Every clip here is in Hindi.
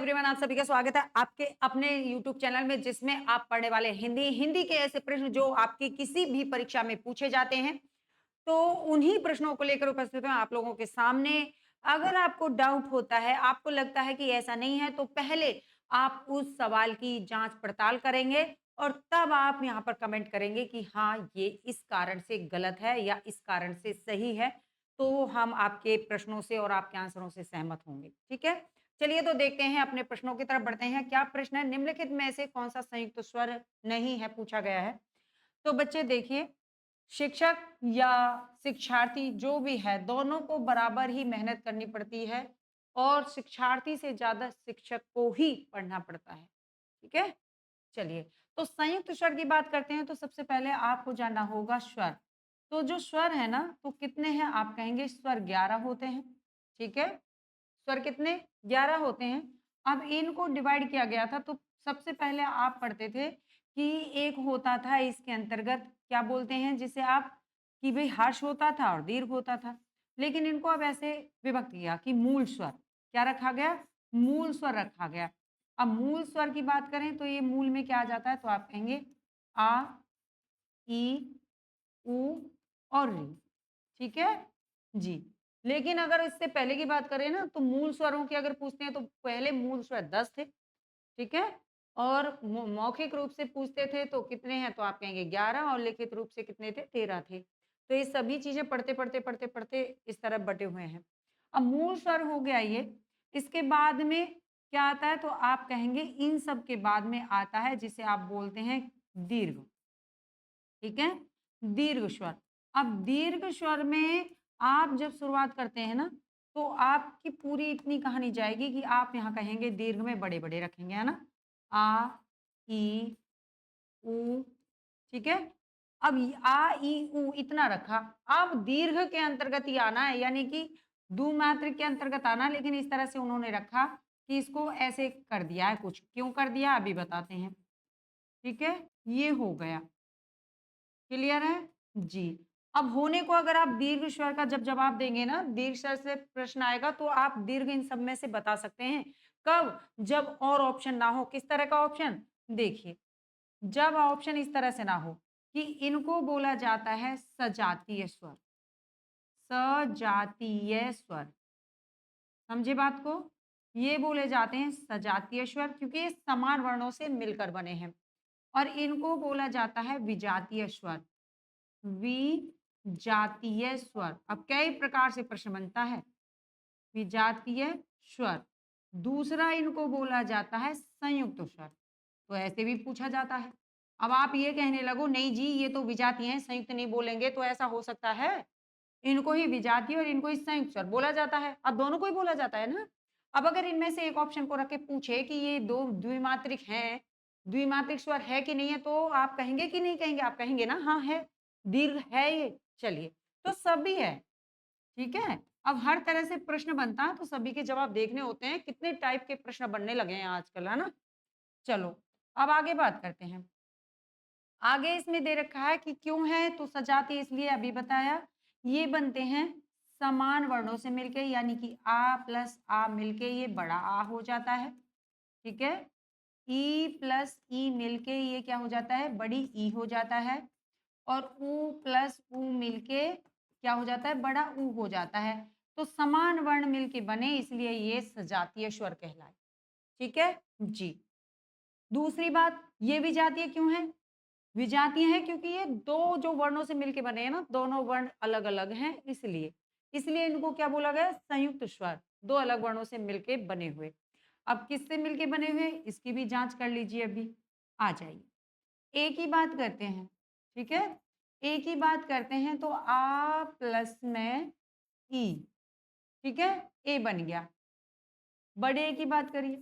एवरीवन, आप सभी का स्वागत है आपके अपने यूट्यूब चैनल में जिसमें आप पढ़ने वाले हिंदी के ऐसे प्रश्न जो आपकी किसी भी परीक्षा में पूछे जाते हैं। तो उन्हीं प्रश्नों को लेकर उपस्थित हूँ आप लोगों के सामने। अगर आपको डाउट होता है, आपको लगता है कि ऐसा नहीं है, तो पहले आप उस सवाल की जांच पड़ताल करेंगे और तब आप यहाँ पर कमेंट करेंगे कि हाँ, ये इस कारण से गलत है या इस कारण से सही है। तो हम आपके प्रश्नों से और आपके आंसरों से सहमत होंगे। ठीक है? चलिए तो देखते हैं, अपने प्रश्नों की तरफ बढ़ते हैं। क्या प्रश्न है? निम्नलिखित में से कौन-सा संयुक्त स्वर नहीं है, पूछा गया है। तो बच्चे देखिए, शिक्षक या शिक्षार्थी जो भी है, दोनों को बराबर ही मेहनत करनी पड़ती है और शिक्षार्थी से ज़्यादा शिक्षक को ही पढ़ना पड़ता है। ठीक है? चलिए, तो संयुक्त स्वर की बात करते हैं तो सबसे पहले आपको जानना होगा स्वर। तो जो स्वर है ना, तो कितने हैं? आप कहेंगे स्वर 11 होते हैं। ठीक है? स्वर कितने? 11 होते हैं। अब इनको डिवाइड किया गया था, तो सबसे पहले आप पढ़ते थे कि एक होता था इसके अंतर्गत, क्या बोलते हैं जिसे आप, कि भई हर्ष होता था और दीर्घ होता था। लेकिन इनको अब ऐसे विभक्त किया कि मूल स्वर, क्या रखा गया? मूल स्वर रखा गया। अब मूल स्वर की बात करें तो ये मूल में क्या आ जाता है? तो आप कहेंगे आ, ई, उ और री। ठीक है? जी। लेकिन अगर इससे पहले की बात करें ना, तो मूल स्वरों की अगर पूछते हैं तो पहले मूल स्वर 10 थे। ठीक है? और मौखिक रूप से पूछते थे तो कितने हैं? तो आप कहेंगे 11, और लिखित रूप से कितने थे? 13 थे। तो ये सभी चीज़ें पढ़ते-पढ़ते इस तरफ बँटे हुए हैं। अब मूल स्वर हो गया ये, इसके बाद में क्या आता है? तो आप कहेंगे इन सब के बाद में आता है जिसे आप बोलते हैं दीर्घ। ठीक है? दीर्घ स्वर। अब दीर्घ स्वर में आप जब शुरुआत करते हैं ना, तो आपकी पूरी इतनी कहानी जाएगी कि आप यहाँ कहेंगे दीर्घ में बड़े-बड़े रखेंगे, है ना? आ, ई, उ, ठीक है? अब आ, ई, उ इतना रखा। अब दीर्घ के अंतर्गत ही आना है, यानी कि द्विमात्रिक के अंतर्गत आना है, लेकिन इस तरह से उन्होंने रखा कि इसको ऐसे कर दिया है कुछ। क्यों कर दिया? अभी बताते हैं। ठीक है? ये हो गया। क्लियर है? जी। अब होने को अगर आप दीर्घ स्वर का जब जवाब देंगे ना, दीर्घ स्वर से प्रश्न आएगा तो आप दीर्घ इन सब में से बता सकते हैं। कब? जब और ऑप्शन ना हो। किस तरह का ऑप्शन? देखिए, जब ऑप्शन इस तरह से ना हो कि इनको बोला जाता है सजातीय स्वर। सजातीय स्वर। समझे बात को? ये बोले जाते हैं सजातीय स्वर, क्योंकि ये समान वर्णों से मिलकर बने हैं। और इनको बोला जाता है विजातीय स्वर। विजातीय स्वर। अब कई प्रकार से प्रश्न बनता है। विजातीय स्वर। दूसरा इनको बोला जाता है संयुक्त स्वर। तो ऐसे भी पूछा जाता है। अब आप ये कहने लगो नहीं जी, ये तो विजातीय हैं, संयुक्त नहीं बोलेंगे, तो ऐसा हो सकता है? इनको ही विजातीय और इनको ही संयुक्त स्वर बोला जाता है। अब दोनों को ही बोला जाता है ना। अब अगर इनमें से एक ऑप्शन को रख के पूछे कि ये दो द्विमात्रिक हैं, द्विमात्रिक स्वर है कि नहीं है, तो आप कहेंगे कि नहीं कहेंगे? आप कहेंगे ना हाँ है, दीर्घ है ये। चलिए, तो सभी है। ठीक है? अब हर तरह से प्रश्न बनता है तो सभी के जवाब देखने होते हैं। कितने टाइप के प्रश्न बनने लगे हैं आजकल, है ना? चलो, अब आगे बात करते हैं। आगे इसमें दे रखा है कि क्यों है, तो सजाती इसलिए अभी बताया। ये बनते हैं समान वर्णों से मिलके, यानी कि आ प्लस आ मिलके ये बड़ा आ हो जाता है। ठीक है? ई प्लस ई मिलके ये क्या हो जाता है? बड़ी ई हो जाता है। और उ प्लस उ मिलके क्या हो जाता है? बड़ा ऊ हो जाता है। तो समान वर्ण मिलके बने, इसलिए ये सजातीय स्वर कहलाए। ठीक है? जी। दूसरी बात, ये विजातीय क्यों है? विजातीय है क्योंकि ये 2 जो वर्णों से मिलके बने हैं ना, दोनों वर्ण अलग-अलग हैं इसलिए। इसलिए इनको क्या बोला गया? संयुक्त स्वर, 2 अलग वर्णों से मिलके बने हुए। अब किससे मिलके बने हुए? इसकी भी जाँच कर लीजिए अभी, आ जाइए। एक ही बात करते हैं, ठीक है? एक ही बात करते हैं तो आ प्लस में ई, ठीक है? ए बन गया। बड़े ए की बात करिए,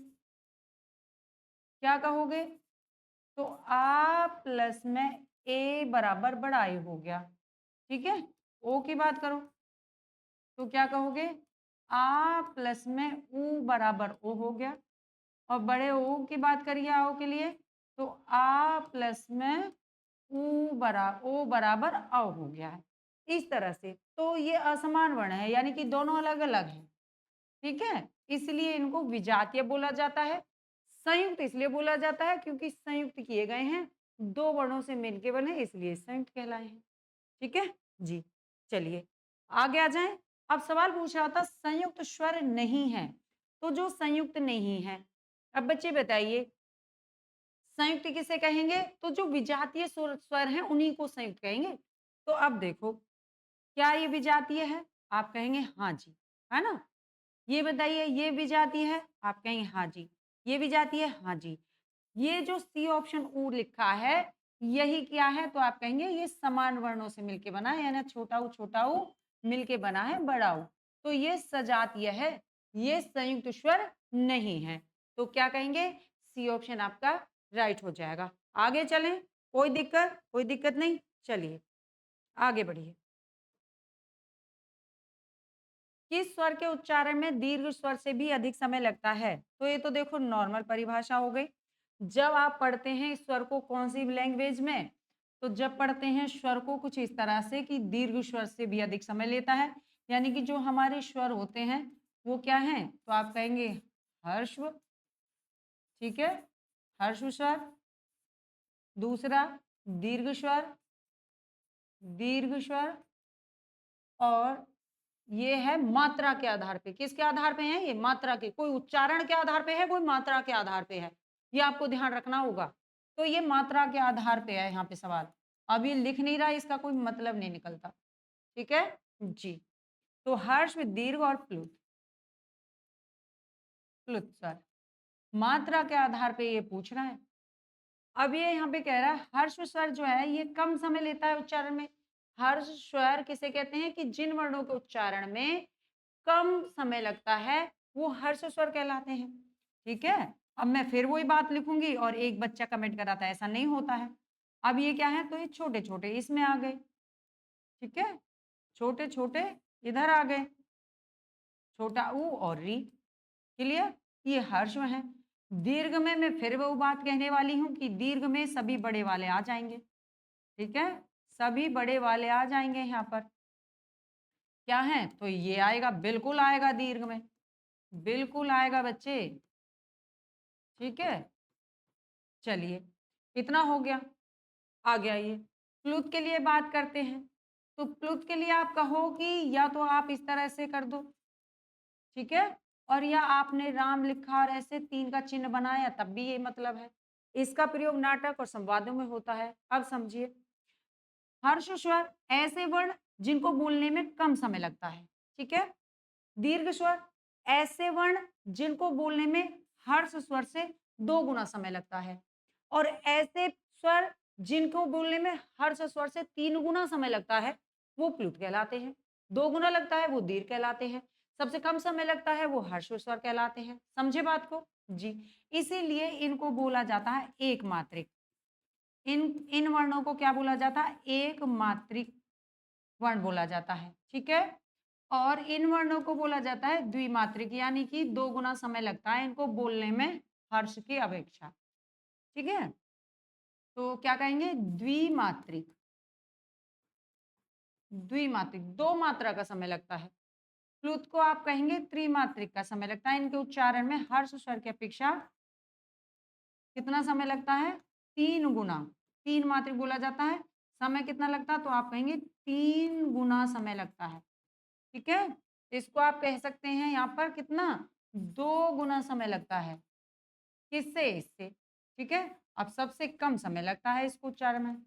क्या कहोगे? तो आ प्लस में ए बराबर बड़ा ए हो गया। ठीक है? ओ की बात करो, तो क्या कहोगे? आ प्लस में उ बराबर ओ हो गया। और बड़े ओ की बात करिए आओ के लिए, तो आ प्लस में ओ बराबर अ हो गया है। इस तरह से। तो ये असमान वर्ण है, यानी कि दोनों अलग-अलग हैं। ठीक है? इसलिए इनको विजातीय बोला जाता है। संयुक्त इसलिए बोला जाता है क्योंकि संयुक्त किए गए हैं, 2 वर्णों से मिलके बने इसलिए संयुक्त कहलाए हैं। ठीक है? जी। चलिए, आगे आ जाएँ। अब सवाल पूछ रहा था संयुक्त स्वर नहीं है, तो जो संयुक्त नहीं है, अब बच्चे बताइए संयुक्त किसे कहेंगे? तो जो विजातीय स्वर हैं उन्हीं को संयुक्त कहेंगे। तो अब देखो, क्या ये विजातीय है? आप कहेंगे हाँ जी, है ना? ये बताइए ये विजातीय है? आप कहेंगे हाँ जी। ये विजातीय है? हाँ जी। ये जो सी ऑप्शन ऊ लिखा है, यही क्या है? तो आप कहेंगे ये समान वर्णों से मिलके बना है, यानी छोटा ऊ मिलके बना है बड़ा ऊ। तो ये सजातीय है, ये संयुक्त स्वर नहीं है। तो क्या कहेंगे? सी ऑप्शन आपका राइट हो जाएगा। आगे चलें, कोई दिक्कत? कोई दिक्कत नहीं? चलिए, आगे बढ़िए। किस स्वर के उच्चारण में दीर्घ स्वर से भी अधिक समय लगता है? तो ये तो देखो नॉर्मल परिभाषा हो गई। जब आप पढ़ते हैं इस स्वर को कौन-सी लैंग्वेज में? तो जब पढ़ते हैं स्वर को कुछ इस तरह से कि दीर्घ स्वर से भी अधिक समय लेता है, यानी कि जो हमारे स्वर होते हैं, वो क्या हैं? तो आप कहेंगे ह्रस्व, ठीक है? ह्रस्व स्वर, दूसरा दीर्घ स्वर, दीर्घ स्वर और ये है मात्रा के आधार पे। किसके आधार पे है ये? मात्रा के। कोई उच्चारण के आधार पे है, कोई मात्रा के आधार पे है। ये आपको ध्यान रखना होगा। तो ये मात्रा के आधार पे है यहाँ पे सवाल। अब ये लिख नहीं रहा है, इसका कोई मतलब नहीं निकलता। ठीक है? जी। तो ह्रस्व, दीर्घ और प्लुत, प्लुत स्वर। मात्रा के आधार पे ये पूछ रहा है। अब ये यहाँ पे कह रहा है हर्ष स्वर जो है ये कम समय लेता है उच्चारण में। हर्ष स्वर किसे कहते हैं कि जिन वर्णों के उच्चारण में कम समय लगता है वो हर्ष स्वर कहलाते हैं। ठीक है? अब मैं फिर वही बात लिखूंगी और एक बच्चा कमेंट कराता है ऐसा नहीं होता है। अब ये क्या है? तो ये छोटे-छोटे इसमें आ गए। ठीक है? छोटे-छोटे इधर आ गए। छोटा ऊ और री। क्लियर? ये हर्ष में है। दीर्घ में मैं फिर वो बात कहने वाली हूँ कि दीर्घ में सभी बड़े वाले आ जाएँगे। ठीक है? सभी बड़े वाले आ जाएँगे यहाँ पर। क्या है? तो ये आएगा, बिल्कुल आएगा दीर्घ में। बिल्कुल आएगा बच्चे। ठीक है? चलिए, इतना हो गया। आगे आइए, प्लुत के लिए बात करते हैं। तो प्लुत के लिए आप कहो कि या तो आप इस तरह से कर दो, ठीक है? और या आपने राम लिखा और ऐसे 3 का चिन्ह बनाया तब भी ये मतलब है। इसका प्रयोग नाटक और संवादों में होता है। अब समझिए, हर्ष स्वर ऐसे वर्ण जिनको बोलने में कम समय लगता है, ठीक है? दीर्घ स्वर ऐसे वर्ण जिनको बोलने में हर्ष स्वर से 2 गुना समय लगता है और ऐसे स्वर जिनको बोलने में हर्ष स्वर से 3 गुना समय लगता है, वो प्लुत कहलाते हैं। 2 गुना लगता है वो दीर्घ कहलाते हैं। सबसे कम समय लगता है वो हर्ष स्वर कहलाते हैं। समझे बात को? जी। इसीलिए इनको बोला जाता है एक मात्रिक। इन इन वर्णों को क्या बोला जाता है? एक मात्रिक वर्ण बोला जाता है। ठीक है? और इन वर्णों को बोला जाता है द्विमात्रिक, यानी कि 2 गुना समय लगता है इनको बोलने में हर्ष की अपेक्षा। ठीक है? तो क्या कहेंगे? द्विमात्रिक। द्विमात्रिक 2 मात्रा का समय लगता है। प्लुत को आप कहेंगे त्रिमात्रिक का समय लगता है। इनके उच्चारण में हर्ष स्वर की अपेक्षा कितना समय लगता है? 3 गुना। 3 मात्रिक बोला जाता है। समय कितना लगता है? तो आप कहेंगे 3 गुना समय लगता है। ठीक है? इसको आप कह सकते हैं यहाँ पर कितना? 2 गुना समय लगता है। किससे? इससे। ठीक है? अब सबसे कम समय लगता है इसको उच्चारण में।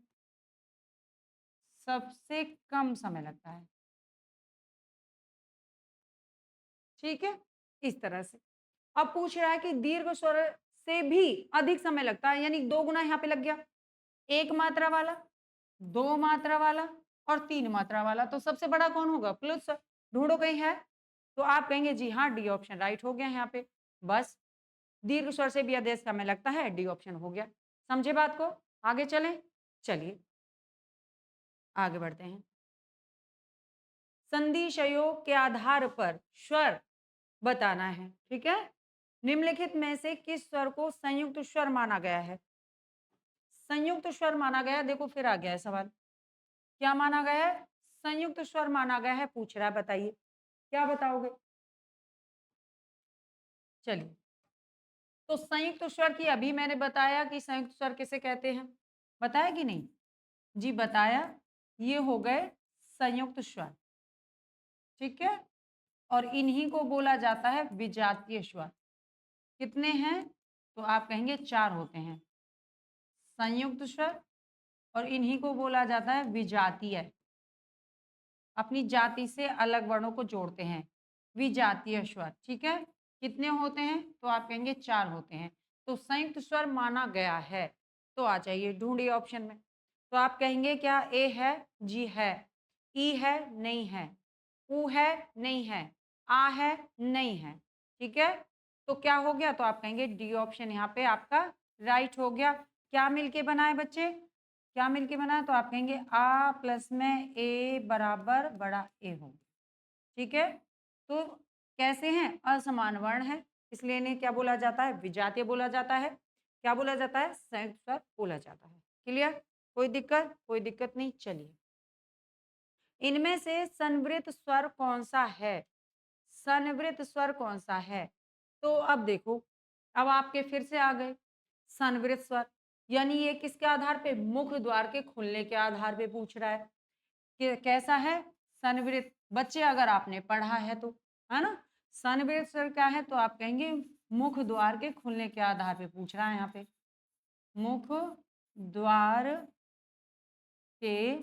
सबसे कम समय लगता है। ठीक है? इस तरह से। अब पूछ रहा है कि दीर्घ स्वर से भी अधिक समय लगता है, यानी 2 गुना यहाँ पे लग गया। 1 मात्रा वाला, 2 मात्रा वाला और 3 मात्रा वाला। तो सबसे बड़ा कौन होगा? प्लस ढूँढो कहीं है? तो आप कहेंगे जी हाँ, डी ऑप्शन राइट हो गया यहाँ पे। बस दीर्घ स्वर से भी अधिक समय लगता है, डी ऑप्शन हो गया। समझे बात को? आगे चलें? चलिए, आगे बढ़ते हैं। संधि संयोग के आधार पर स्वर बताना है, ठीक है? निम्नलिखित में से किस स्वर को संयुक्त स्वर माना गया है? संयुक्त स्वर माना गया है, देखो फिर आ गया है सवाल। क्या माना गया है? संयुक्त स्वर माना गया है, पूछ रहा है, बताइए। क्या बताओगे? चलिए, तो संयुक्त स्वर की अभी मैंने बताया कि संयुक्त स्वर किसे कहते हैं, बताया कि नहीं? जी बताया, ये हो गए संयुक्त स्वर, ठीक है? और इन्हीं को बोला जाता है विजातीय स्वर। कितने हैं? तो आप कहेंगे 4 होते हैं। संयुक्त स्वर और इन्हीं को बोला जाता है विजातीय। अपनी जाति से अलग वर्णों को जोड़ते हैं, विजातीय स्वर, ठीक है? कितने होते हैं? तो आप कहेंगे 4 होते हैं। तो संयुक्त स्वर माना गया है। तो आ जाइए ढूँढिए ऑप्शन में। तो आप कहेंगे क्या ए है? जी है। ई है? नहीं है। ऊ है? नहीं है। आ है? नहीं है। ठीक है? तो क्या हो गया? तो आप कहेंगे डी ऑप्शन यहाँ पे आपका राइट हो गया। क्या मिलके बना है बच्चे? क्या मिलके बना है? तो आप कहेंगे आ प्लस में ए बराबर बड़ा ए हो। ठीक है? तो कैसे हैं? असमान वर्ण है, इसलिए इन्हें क्या बोला जाता है? विजातीय बोला जाता है। क्या बोला जाता है? संयुक्त स्वर बोला जाता है। क्लियर? कोई दिक्कत? कोई दिक्कत नहीं, चलिए। इनमें से संवृत स्वर कौन-सा है? संवृत स्वर कौन-सा है? तो अब देखो, अब आपके फिर से आ गए संवृत स्वर, यानी ये किसके आधार पे? मुख द्वार के खुलने के आधार पे पूछ रहा है। कि कैसा है? संवृत। बच्चे अगर आपने पढ़ा है तो, है ना? संवृत स्वर क्या है? तो आप कहेंगे मुख द्वार के खुलने के आधार पे पूछ रहा है यहाँ पे। मुख द्वार के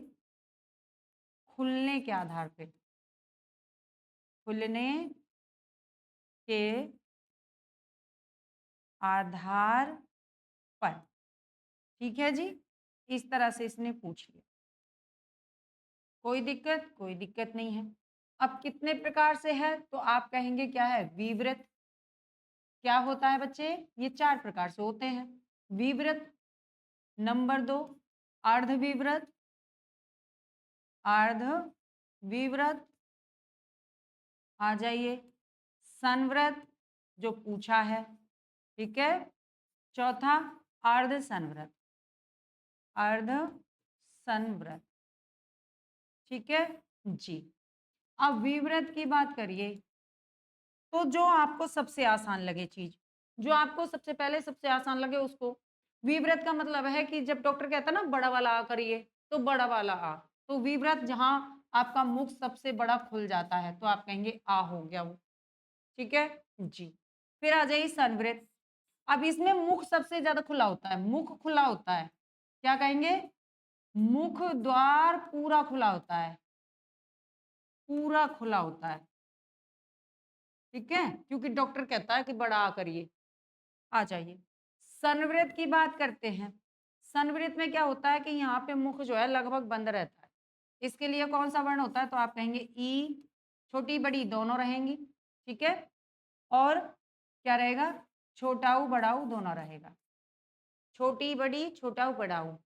खुलने के आधार पे। खुलने के आधार पर। ठीक है जी? इस तरह से इसने पूछ लिया। कोई दिक्कत? कोई दिक्कत नहीं है। अब कितने प्रकार से है? तो आप कहेंगे क्या है? विवृत। क्या होता है बच्चे? ये 4 प्रकार से होते हैं। विवृत, नंबर 2 अर्धविवृत, अर्धविवृत, आ जाइए संवृत जो पूछा है, ठीक है? चौथा अर्धसंवृत, अर्धसंवृत, ठीक है? जी। अब विवृत की बात करिए, तो जो आपको सबसे आसान लगे चीज़, जो आपको सबसे पहले सबसे आसान लगे उसको। विवृत का मतलब है कि जब डॉक्टर कहता है ना बड़ा वाला आ करिए, तो बड़ा वाला आ। तो विवृत जहाँ आपका मुख सबसे बड़ा खुल जाता है, तो आप कहेंगे आ हो गया वो। ठीक है? जी। फिर आ जाइए संवृत। अब इसमें मुख सबसे ज़्यादा खुला होता है, मुख खुला होता है। क्या कहेंगे? मुख द्वार पूरा खुला होता है, पूरा खुला होता है। ठीक है? क्योंकि डॉक्टर कहता है कि बड़ा आ करिए। आ जाइए। संवृत की बात करते हैं। संवृत में क्या होता है कि यहाँ पे मुख जो है लगभग बंद रहता है। इसके लिए कौन-सा वर्ण होता है? तो आप कहेंगे ई, छोटी-बड़ी दोनों रहेंगी, ठीक है? और क्या रहेगा? छोटा ऊ, बड़ा ऊ दोनों रहेगा। छोटी-बड़ी, छोटा ऊ, बड़ा ऊ।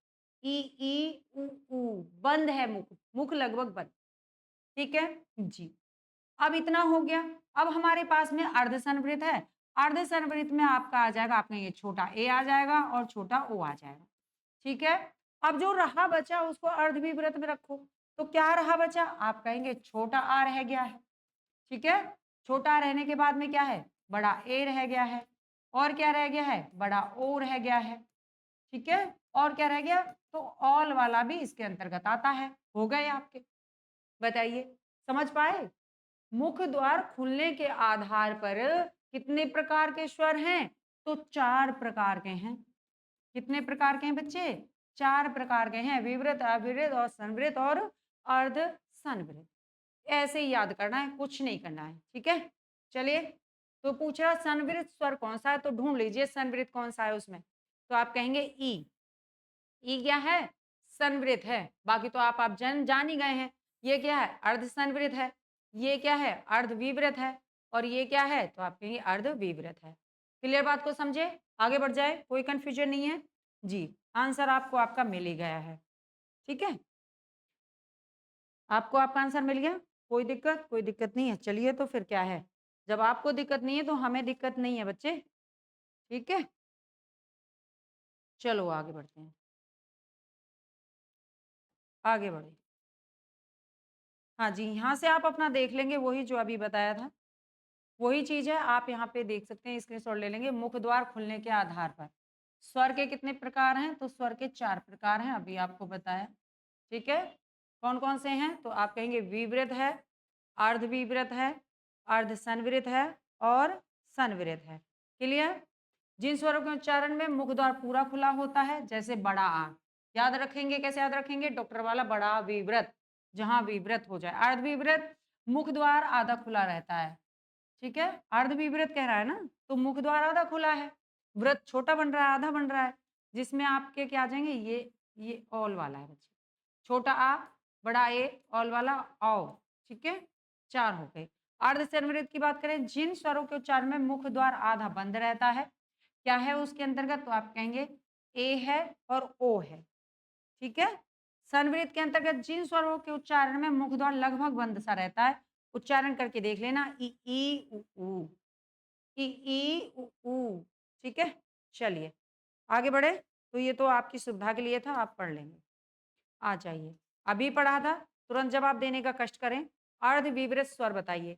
ई, ई, उ, ऊ। बंद है मुख, मुख लगभग बंद। ठीक है? जी। अब इतना हो गया। अब हमारे पास में अर्धसंवृत है। अर्धसंवृत में आपका आ जाएगा, आप कहेंगे छोटा ए आ जाएगा और छोटा ओ आ जाएगा। ठीक है? अब जो रहा बचा उसको अर्धविवृत में रखो। तो क्या रहा बचा? आप कहेंगे छोटा आ रह गया है। ठीक है? छोटा रहने के बाद में क्या है? बड़ा ए रह गया है। और क्या रह गया है? बड़ा ओ रह गया है। ठीक है? और क्या रह गया? तो ऑल वाला भी इसके अंतर्गत आता है। हो गए आपके। बताइए, समझ पाए? मुख द्वार खुलने के आधार पर कितने प्रकार के स्वर हैं? तो 4 प्रकार के हैं। कितने प्रकार के हैं बच्चे? 4 प्रकार के हैं, विवृत, अविवृत और संवृत और अर्धसंवृत। ऐसे ही याद करना है, कुछ नहीं करना है, ठीक है? चलिए, तो पूछ रहा संवृत स्वर कौन-सा है? तो ढूँढ लीजिए संवृत कौन-सा है उसमें। तो आप कहेंगे ई। ई क्या है? संवृत है। बाकी तो आप जान ही गए हैं। ये क्या है? अर्धसंवृत है। ये क्या है? अर्धविवृत है। और ये क्या है? तो आप कहेंगे अर्धविवृत है। क्लियर बात को समझे? आगे बढ़ जाए, कोई कन्फ्यूजन नहीं है? जी, आंसर आपको आपका मिल ही गया है। ठीक है? आपको आपका आंसर मिल गया? कोई दिक्कत? कोई दिक्कत नहीं है। चलिए तो फिर क्या है? जब आपको दिक्कत नहीं है तो हमें दिक्कत नहीं है बच्चे। ठीक है? चलो आगे बढ़ते हैं। आगे बढ़े। हाँ जी, यहाँ से आप अपना देख लेंगे वही जो अभी बताया था। वही चीज़ है, आप यहाँ पे देख सकते हैं, स्क्रीनशॉट ले लेंगे। मुख द्वार खुलने के आधार पर स्वर के कितने प्रकार हैं? तो स्वर के 4 प्रकार हैं, अभी आपको बताया। ठीक है? कौन-कौन से हैं? तो आप कहेंगे विवृत है, अर्धविवृत है, अर्धसंवृत है और संवृत है। क्लियर? जिन स्वरों के उच्चारण में मुख द्वार पूरा खुला होता है, जैसे बड़ा आ, याद रखेंगे, कैसे याद रखेंगे? डॉक्टर वाला बड़ा विवृत, जहाँ विवृत हो जाए। अर्धविवृत, मुख द्वार आधा खुला रहता है। ठीक है? अर्धविवृत कह रहा है ना, तो मुख द्वार आधा खुला है, वृत्त छोटा बन रहा है, आधा बन रहा है, जिसमें आपके क्या आ जाएँगे, ये ऑल वाला है बच्चे। छोटा आ, बड़ा ए, ऑल वाला औ, ठीक है? 4 हो गए। अर्धसंवृत की बात करें, जिन स्वरों के उच्चारण में मुख द्वार आधा बंद रहता है, क्या है उसके अंतर्गत? तो आप कहेंगे ए है और ओ है, ठीक है? संवृत के अंतर्गत जिन स्वरों के उच्चारण में मुख द्वार लगभग बंद सा रहता है, उच्चारण करके देख लेना, ई, उ, ऊ। ई, उ, ऊ, ठीक है? चलिए, आगे बढ़े? तो ये तो आपकी सुविधा के लिए था, आप पढ़ लेंगे। आ जाइए, अभी पढ़ा था, तुरंत जवाब देने का कष्ट करें। अर्धविवृत स्वर बताइए,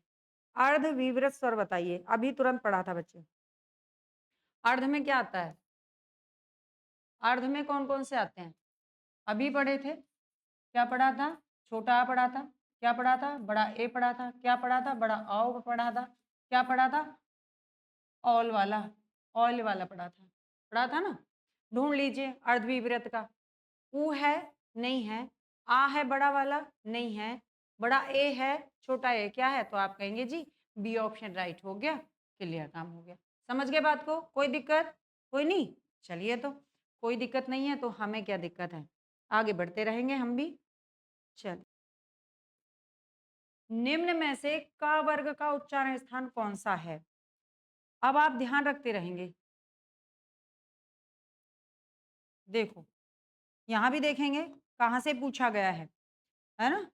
अर्धविवृत स्वर बताइए, अभी तुरंत पढ़ा था बच्चे। अर्ध में क्या आता है? अर्ध में कौन-कौन से आते हैं? अभी पढ़े थे, क्या पढ़ा था? छोटा आ पढ़ा था, क्या पढ़ा था? बड़ा ए पढ़ा था, क्या पढ़ा था? बड़ा औ पढ़ा था, क्या पढ़ा था? ऑल वाला, ऑयल वाला पढ़ा था ना? ढूँढ लीजिए अर्धविवृत का। ऊ है, नहीं है। आ है बड़ा वाला, नहीं है। बड़ा ए है, छोटा ए क्या है? तो आप कहेंगे जी बी ऑप्शन राइट हो गया, क्लियर काम हो गया। समझ गए बात को? कोई दिक्कत? कोई नहीं? चलिए तो, कोई दिक्कत नहीं है तो हमें क्या दिक्कत है? आगे बढ़ते रहेंगे हम भी। चलिए, निम्न में से क वर्ग का उच्चारण स्थान कौन-सा है? अब आप ध्यान रखते रहेंगे। देखो, यहाँ भी देखेंगे कहाँ से पूछा गया है ना?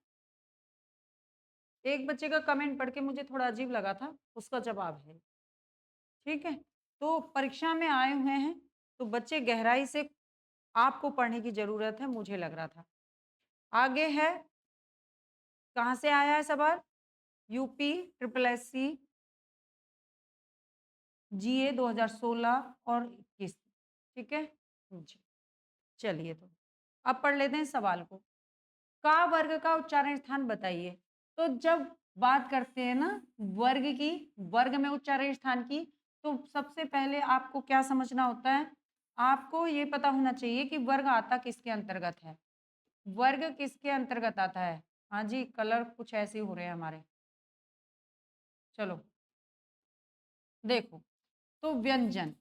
एक बच्चे का कमेंट पढ़ के मुझे थोड़ा अजीब लगा था, उसका जवाब है, ठीक है? तो परीक्षा में आए हुए हैं, तो बच्चे गहराई से आपको पढ़ने की ज़रूरत है, मुझे लग रहा था। आगे है, कहाँ से आया है सवाल? यूपी, ट्रिपल एससी, जीए 2016 और 21, ठीक है? जी, चलिए तो, अब पढ़ लेते हैं सवाल को। का वर्ग का उच्चारण स्थान बताइए। तो जब बात करते हैं ना वर्ग की, वर्ग में उच्चारण स्थान की, तो सबसे पहले आपको क्या समझना होता है? आपको ये पता होना चाहिए कि वर्ग आता किसके अंतर्गत है। वर्ग किसके अंतर्गत आता है? हाँ जी, कलर कुछ ऐसे हो रहे हैं हमारे। चलो, देखो, तो व्यंजन,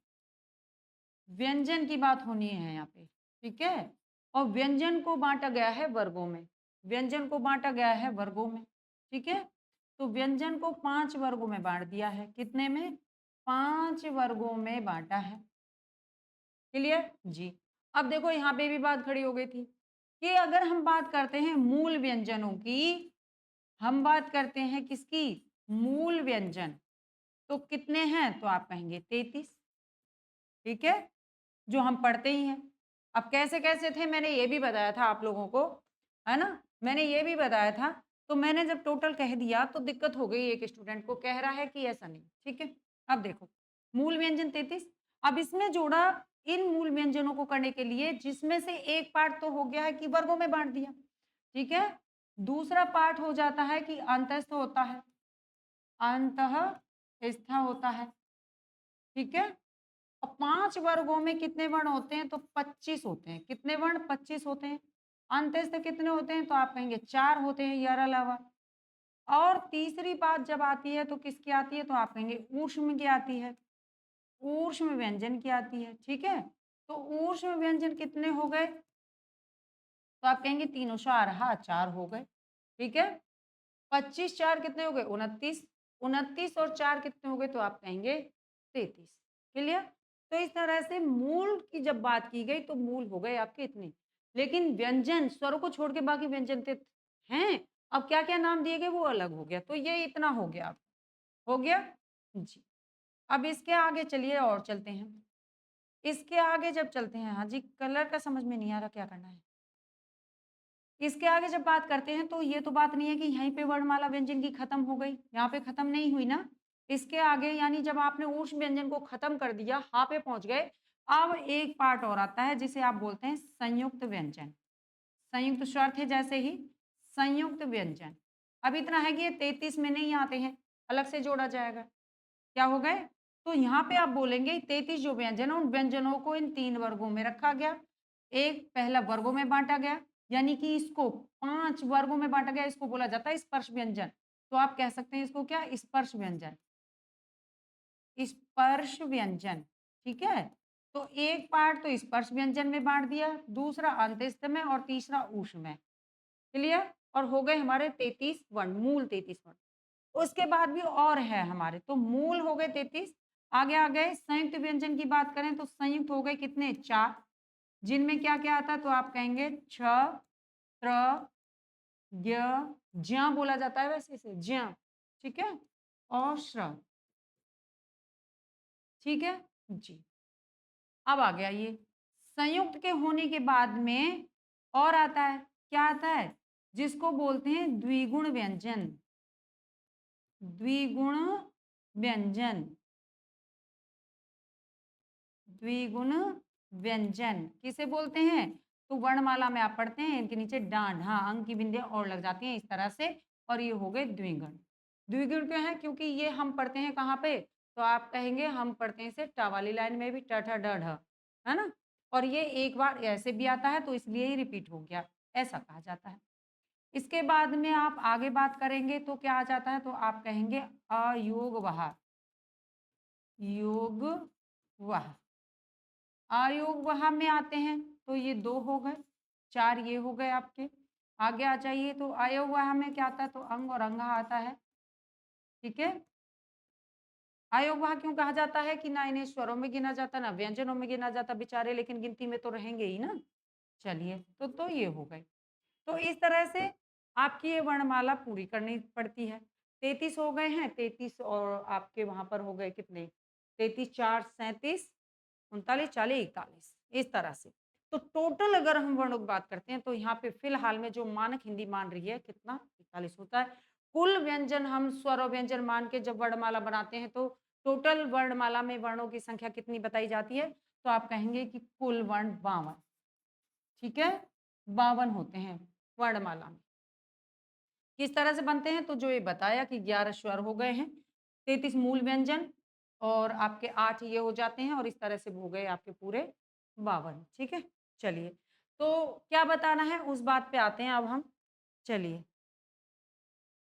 व्यंजन की बात होनी है यहाँ पे, ठीक है? और व्यंजन को बाँटा गया है वर्गों में, व्यंजन को बाँटा गया है वर्गों में, ठीक है? तो व्यंजन को 5 वर्गों में बाँट दिया है, कितने में? 5 वर्गों में बाँटा है, क्लियर? जी। अब देखो यहाँ पे भी बात खड़ी हो गई थी, कि अगर हम बात करते हैं मूल व्यंजनों की, हम बात करते हैं किसकी? मूल व्यंजन, तो कितने हैं? तो आप कहेंगे 33, ठीक है? जो हम पढ़ते ही हैं। अब कैसे-कैसे थे मैंने ये भी बताया था आप लोगों को, है ना? मैंने ये भी बताया था, तो मैंने जब टोटल कह दिया तो दिक्कत हो गई एक स्टूडेंट को, कह रहा है कि ऐसा नहीं, ठीक है? अब देखो, मूल व्यंजन 33, अब इसमें जोड़ा इन मूल व्यंजनों को करने के लिए जिसमें से एक पार्ट तो हो गया है कि वर्गों में बाँट दिया, ठीक है? दूसरा पार्ट हो जाता है कि अंतःस्थ होता है, अंतःस्थ होता है, ठीक है? और 5 वर्गों में कितने वर्ण होते हैं? तो 25 होते हैं। कितने वर्ण? 25 होते हैं। अंत्यस्थ कितने होते हैं? तो आप कहेंगे 4 होते हैं यार अलावा। और तीसरी बात जब आती है तो किसकी आती है? तो आप कहेंगे ऊष्म की आती है। ऊष्म व्यंजन की आती है, ठीक है? तो ऊष्म व्यंजन कितने हो गए? तो आप कहेंगे तीनों चार, हाँ 4 हो गए, ठीक है? 25 4 कितने हो गए? 29, 29 और 4 कितने हो गए? तो आप कहेंगे 33, क्लियर? तो इस तरह से मूल की जब बात की गई तो मूल हो गए आपके इतने। लेकिन व्यंजन स्वरों को छोड़ के बाकी व्यंजन थे हैं, अब क्या-क्या नाम दिए गए वो अलग हो गया। तो ये इतना हो गया अब, हो गया? जी। अब इसके आगे चलिए और चलते हैं। इसके आगे जब चलते हैं, हाँ जी, कलर का समझ में नहीं आ रहा क्या करना है? इसके आगे जब बात करते हैं तो ये तो बात नहीं है कि यहीं पे वर्णमाला व्यंजन की खत्म हो गई, यहाँ पे खत्म नहीं हुई ना। इसके आगे यानी जब आपने ऊष्म व्यंजन को खत्म कर दिया, हा पे पहुंच गए, अब एक पार्ट और आता है जिसे आप बोलते हैं संयुक्त व्यंजन। संयुक्त स्वर थे जैसे ही संयुक्त व्यंजन। अब इतना है कि ये 33 में नहीं आते हैं, अलग से जोड़ा जाएगा। क्या हो गए? तो यहाँ पे आप बोलेंगे 33 जो व्यंजन है, उन व्यंजनों को इन 3 वर्गों में रखा गया। एक पहला वर्गों में बाँटा गया, यानी कि इसको 5 वर्गों में बाँटा गया, इसको बोला जाता है स्पर्श व्यंजन। तो आप कह सकते हैं इसको क्या? स्पर्श व्यंजन। स्पर्श व्यंजन, ठीक है? तो एक पार्ट तो स्पर्श व्यंजन में बाँट दिया, दूसरा अंत्यस्थ में और तीसरा ऊष्म में। क्लियर? और हो गए हमारे 33 वर्ण, मूल 33 वर्ण। उसके बाद भी और है हमारे, तो मूल हो गए 33, आगे आ गए संयुक्त व्यंजन की बात करें तो संयुक्त हो गए कितने? 4, जिनमें क्या-क्या आता है? तो आप कहेंगे छ, त्र, ज्ञ, ज्ञ बोला जाता है वैसे इसे, ज्ञ, ठीक है? और श्र, ठीक है? जी। अब आ गया ये, संयुक्त के होने के बाद में और आता है, क्या आता है? जिसको बोलते हैं द्विगुण व्यंजन। द्विगुण व्यंजन, द्विगुण व्यंजन किसे बोलते हैं? तो वर्णमाला में आप पढ़ते हैं इनके नीचे डांड, हाँ, अंक की बिंदियां और लग जाती हैं इस तरह से, और ये हो गए द्विगुण। द्विगुण क्यों है? क्योंकि ये हम पढ़ते हैं कहाँ पे? तो आप कहेंगे हम पढ़ते हैं इसे ट वाली लाइन में भी, ट ठ ड ढ, है ना? और ये एक बार ऐसे भी आता है तो इसलिए ही रिपीट हो गया, ऐसा कहा जाता है। इसके बाद में आप आगे बात करेंगे तो क्या आ जाता है? तो आप कहेंगे अयोगवह, योगवह। अयोगवह में आते हैं तो ये 2 हो गए, 4 ये हो गए आपके। आगे आ जाइए तो अयोगवह में क्या आता है? तो अंग और अंगहा आता है, ठीक है? अयोगवह क्यों कहा जाता है कि ना इन्हें स्वरों में गिना जाता, ना व्यंजनों में गिना जाता बेचारे, लेकिन गिनती में तो रहेंगे ही ना। चलिए, तो ये हो गए। तो इस तरह से आपकी ये वर्णमाला पूरी करनी पड़ती है। 33 हो गए हैं, 33 और आपके वहाँ पर हो गए कितने? 33, 4, 37, 39, 40, 41 इस तरह से। तो टोटल अगर हम वर्णों की बात करते हैं तो यहाँ पे फिलहाल में जो मानक हिंदी मान रही है कितना? 41 होता है। कुल व्यंजन हम स्वर और व्यंजन मान के जब वर्णमाला बनाते हैं तो टोटल वर्णमाला में वर्णों की संख्या कितनी बताई जाती है? तो आप कहेंगे कि कुल वर्ण 52, ठीक है? 52 होते हैं वर्णमाला में। किस तरह से बनते हैं? तो जो ये बताया कि 11 स्वर हो गए हैं, 33 मूल व्यंजन और आपके 8 ये हो जाते हैं और इस तरह से हो गए आपके पूरे 52, ठीक है? चलिए, तो क्या बताना है उस बात पे आते हैं अब हम। चलिए,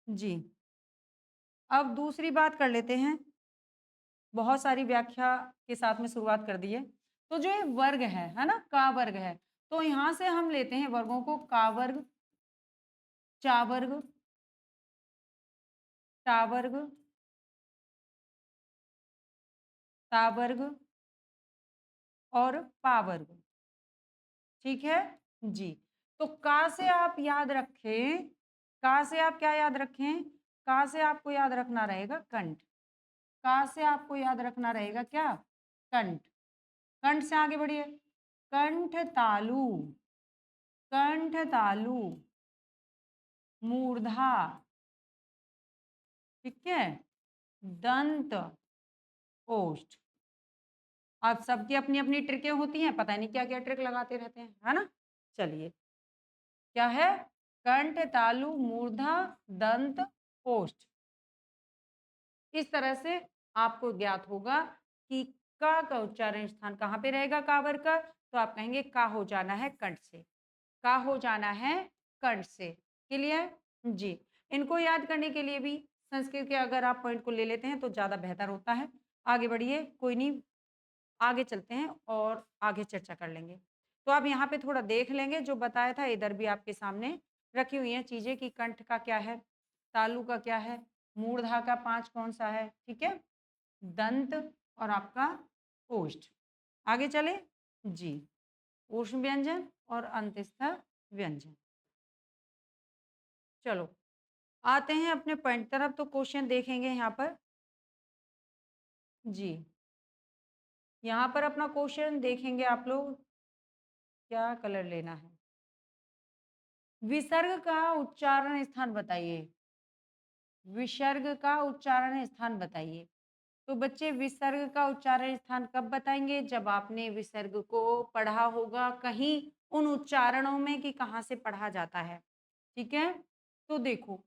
जी। अब दूसरी बात कर लेते हैं, बहुत सारी व्याख्या के साथ में शुरुआत कर दी है। तो जो ये वर्ग है ना? का वर्ग है, तो यहाँ से हम लेते हैं वर्गों को का वर्ग, चा वर्ग, टा वर्ग, ता वर्ग और पा वर्ग, ठीक है? जी। तो का से आप याद रखें, का से आप क्या याद रखें? का से आपको याद रखना रहेगा कंठ। का से आपको याद रखना रहेगा क्या? कंठ। कंठ से आगे बढ़िए। कंठ तालु, कंठ तालु, मूर्धा, ठीक है? दंत, ओष्ठ। अब सबकी अपनी-अपनी ट्रिकें होती हैं, पता नहीं क्या-क्या ट्रिक लगाते रहते हैं, है ना? चलिए, क्या है? कंठ, तालु, मूर्धा, दंत, ओष्ठ। इस तरह से आपको ज्ञात होगा कि का उच्चारण स्थान कहाँ पे रहेगा का वर्ग का? तो आप कहेंगे का हो जाना है कंठ से, का हो जाना है कंठ से। क्लियर? जी। इनको याद करने के लिए भी संस्कृत के अगर आप पॉइंट को ले लेते हैं तो ज़्यादा बेहतर होता है। आगे बढ़िए, कोई नहीं, आगे चलते हैं और आगे चर्चा कर लेंगे। तो आप यहाँ पे थोड़ा देख लेंगे, जो बताया था इधर भी आपके सामने रखी हुई हैं चीज़ें कि कंठ का क्या है, तालु का क्या है, मूर्धा का 5 कौन-सा है, ठीक है? दंत और आपका ओष्ठ। आगे चलें? जी। ऊष्म व्यंजन और अंतस्थ व्यंजन। चलो, आते हैं अपने पॉइंट तरफ, तो क्वेश्चन देखेंगे यहाँ पर। जी। यहाँ पर अपना क्वेश्चन देखेंगे आप लोग, क्या कलर लेना है? विसर्ग का उच्चारण स्थान बताइए। विसर्ग का उच्चारण स्थान बताइए। तो बच्चे विसर्ग का उच्चारण स्थान कब बताएंगे? जब आपने विसर्ग को पढ़ा होगा कहीं उन उच्चारणों में कि कहाँ से पढ़ा जाता है। ठीक है? तो देखो,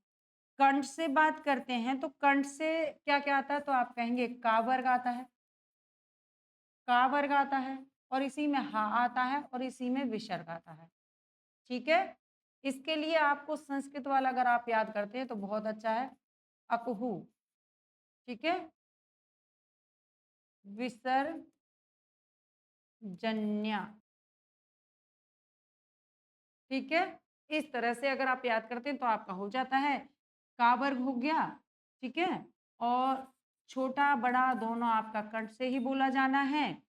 कंठ से बात करते हैं तो कंठ से क्या-क्या आता है? तो आप कहेंगे का वर्ग आता है, का वर्ग आता है और इसी में हा आता है और इसी में विसर्ग आता है। ठीक है? इसके लिए आपको संस्कृत वाला अगर आप याद करते हैं तो बहुत अच्छा है, अकुहू। ठीक है? विसर्जन्या। ठीक है? इस तरह से अगर आप याद करते हैं तो आपका हो जाता है, का वर्ग हो गया, ठीक है? और छोटा-बड़ा दोनों आपका कंठ से ही बोला जाना है।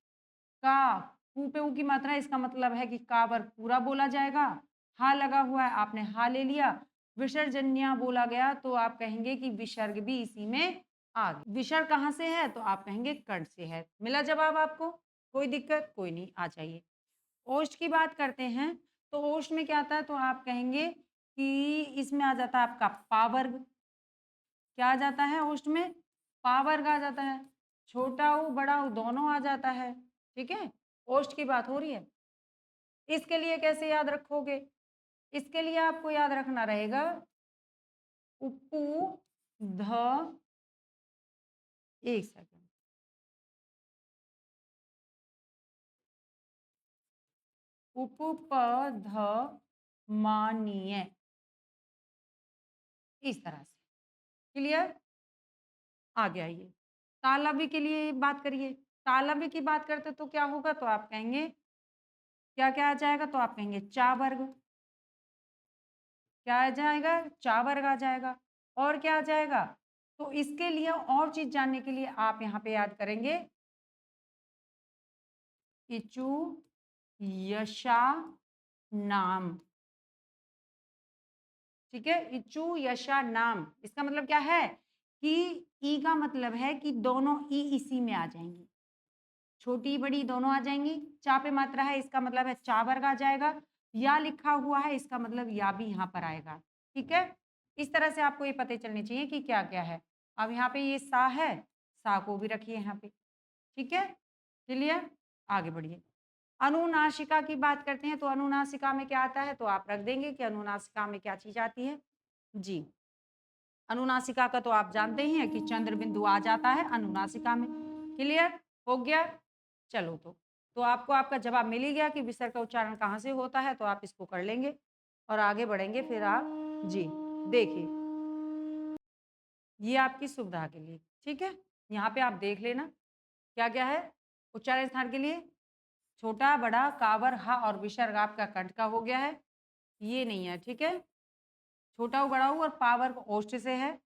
का, ऊ पे ऊ की मात्रा है, इसका मतलब है कि का वर्ग पूरा बोला जाएगा। हा लगा हुआ है, आपने हा ले लिया। विसर्जन्या बोला गया तो आप कहेंगे कि विसर्ग भी इसी में आ गया। विसर्ग कहाँ से है? तो आप कहेंगे कंठ से है। मिला जवाब आपको? कोई दिक्कत? कोई नहीं, आ जाइए। ओष्ठ की बात करते हैं, तो ओष्ठ में क्या आता है? तो आप कहेंगे कि इसमें आ जाता है आपका पा वर्ग। क्या आ जाता है ओष्ठ में? पा वर्ग आ जाता है। छोटा ऊ, बड़ा ऊ दोनों आ जाता है। ठीक है? ओष्ठ की बात हो रही है। इसके लिए कैसे याद रखोगे? इसके लिए आपको याद रखना रहेगा उपू ध, एक सेकंड, उपपध मानीय, इस तरह से। क्लियर? आगे आइए। तालव्य के लिए बात करिए। तालव्य की बात करते तो क्या होगा? तो आप कहेंगे क्या-क्या आ जाएगा? तो आप कहेंगे चा वर्ग। क्या आ जाएगा? चा वर्ग आ जाएगा। और क्या आ जाएगा? तो इसके लिए और चीज़ जानने के लिए आप यहाँ पे याद करेंगे इचु, यशा, नाम। ठीक है? इचु, यशा, नाम। इसका मतलब क्या है? कि ई का मतलब है कि दोनों ई इसी में आ जाएँगी। छोटी बड़ी दोनों आ जाएँगी। चा पे मात्रा है इसका मतलब है चा वर्ग आ जाएगा। या लिखा हुआ है इसका मतलब या भी यहाँ पर आएगा। ठीक है? इस तरह से आपको ये पता चलनी चाहिए कि क्या-क्या है। अब यहाँ पे ये सा है, सा को भी रखिए यहाँ पे। ठीक है? क्लियर? आगे बढ़िए। अनुनासिका की बात करते हैं तो अनुनासिका में क्या आता है? तो आप रख देंगे कि अनुनासिका में क्या चीज़ आती है? जी। अनुनासिका का तो आप जानते ही हैं कि चंद्र बिंदु आ जाता है अनुनासिका में। क्लियर? हो गया? चलो तो आपको आपका जवाब मिल ही गया कि विसर्ग का उच्चारण कहाँ से होता है, तो आप इसको कर लेंगे और आगे बढ़ेंगे फिर आप जी, देखिए, ये आपकी सुविधा के लिए, ठीक है? यहाँ पे आप देख लेना, क्या-क्या है? उच्चारण स्थान के लिए छोटा, बड़ा, कावर, हा और विसर्ग आपका कंठ का हो गया है, ये नहीं है, ठीक है? छोटा ऊ, बड़ा ऊ और पावर ओष्ठ से है।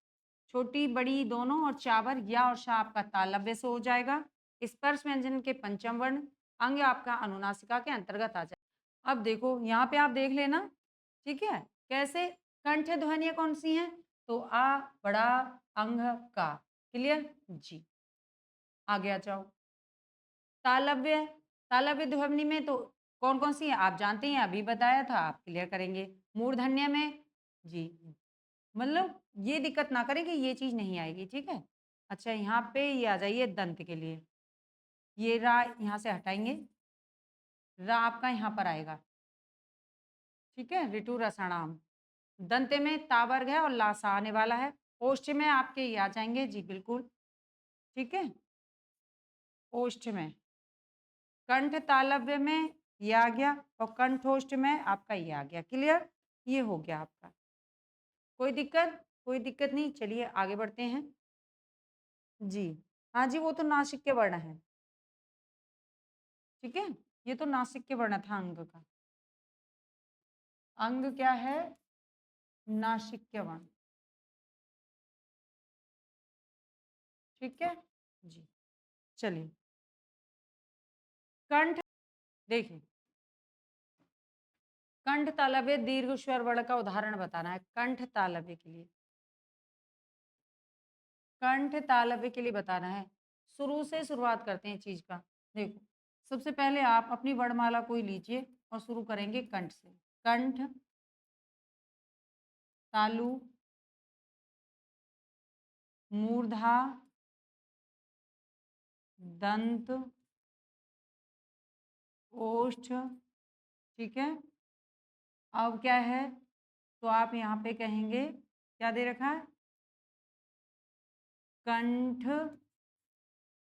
छोटी, बड़ी दोनों और चावर या और शा आपका तालव्य से हो जाएगा। स्पर्श व्यंजन के पंचम वर्ण अंग आपका अनुनासिका के अंतर्गत आ जाएगा। अब देखो यहाँ पे आप देख लेना, ठीक है? कैसे कंठ ध्वनियाँ कौन सी हैं? तो आ, बड़ा, अंग, का। क्लियर? जी, आगे आ जाओ। तालव्य, तालव्य ध्वनि में तो कौन-कौन सी है? आप जानते हैं, अभी बताया था, आप क्लियर करेंगे। मूर्धन्य में जी, मतलब ये दिक्कत ना करें कि ये चीज़ नहीं आएगी, ठीक है? अच्छा, यहाँ पे ये आ जाइए दंत के लिए। ये रा यहाँ से हटाएँगे, रा आपका यहाँ पर आएगा, ठीक है? ऋतु रसाणाम। दंत में ता वर्ग है और ला सा आने वाला है। ओष्ठ में आपके ये आ जाएँगे, जी बिल्कुल, ठीक है? ओष्ठ में। कंठ तालव्य में ये आ गया और कंठोष्ठ में आपका ये आ गया। क्लियर? ये हो गया आपका। कोई दिक्कत? कोई दिक्कत नहीं, चलिए आगे बढ़ते हैं। जी। हाँ जी, वो तो नासिक के वर्ण हैं। ठीक है? ये तो नासिक के वर्ण था अंग का। अंग क्या है? नासिक वर्ण। ठीक है? जी। चलिए, कंठ देखिए, कंठ तालव्य दीर्घ स्वर वर्ण का उदाहरण बताना है कंठ तालव्य के लिए। कंठ तालव्य के लिए बताना है। शुरू से शुरुआत करते हैं चीज़ का। देखो, सबसे पहले आप अपनी वर्णमाला को ही लीजिए और शुरू करेंगे कंठ से। कंठ, तालु, मूर्धा, दंत, ओष्ठ, ठीक है। अब क्या है, तो आप यहाँ पे कहेंगे क्या दे रखा है, कंठ,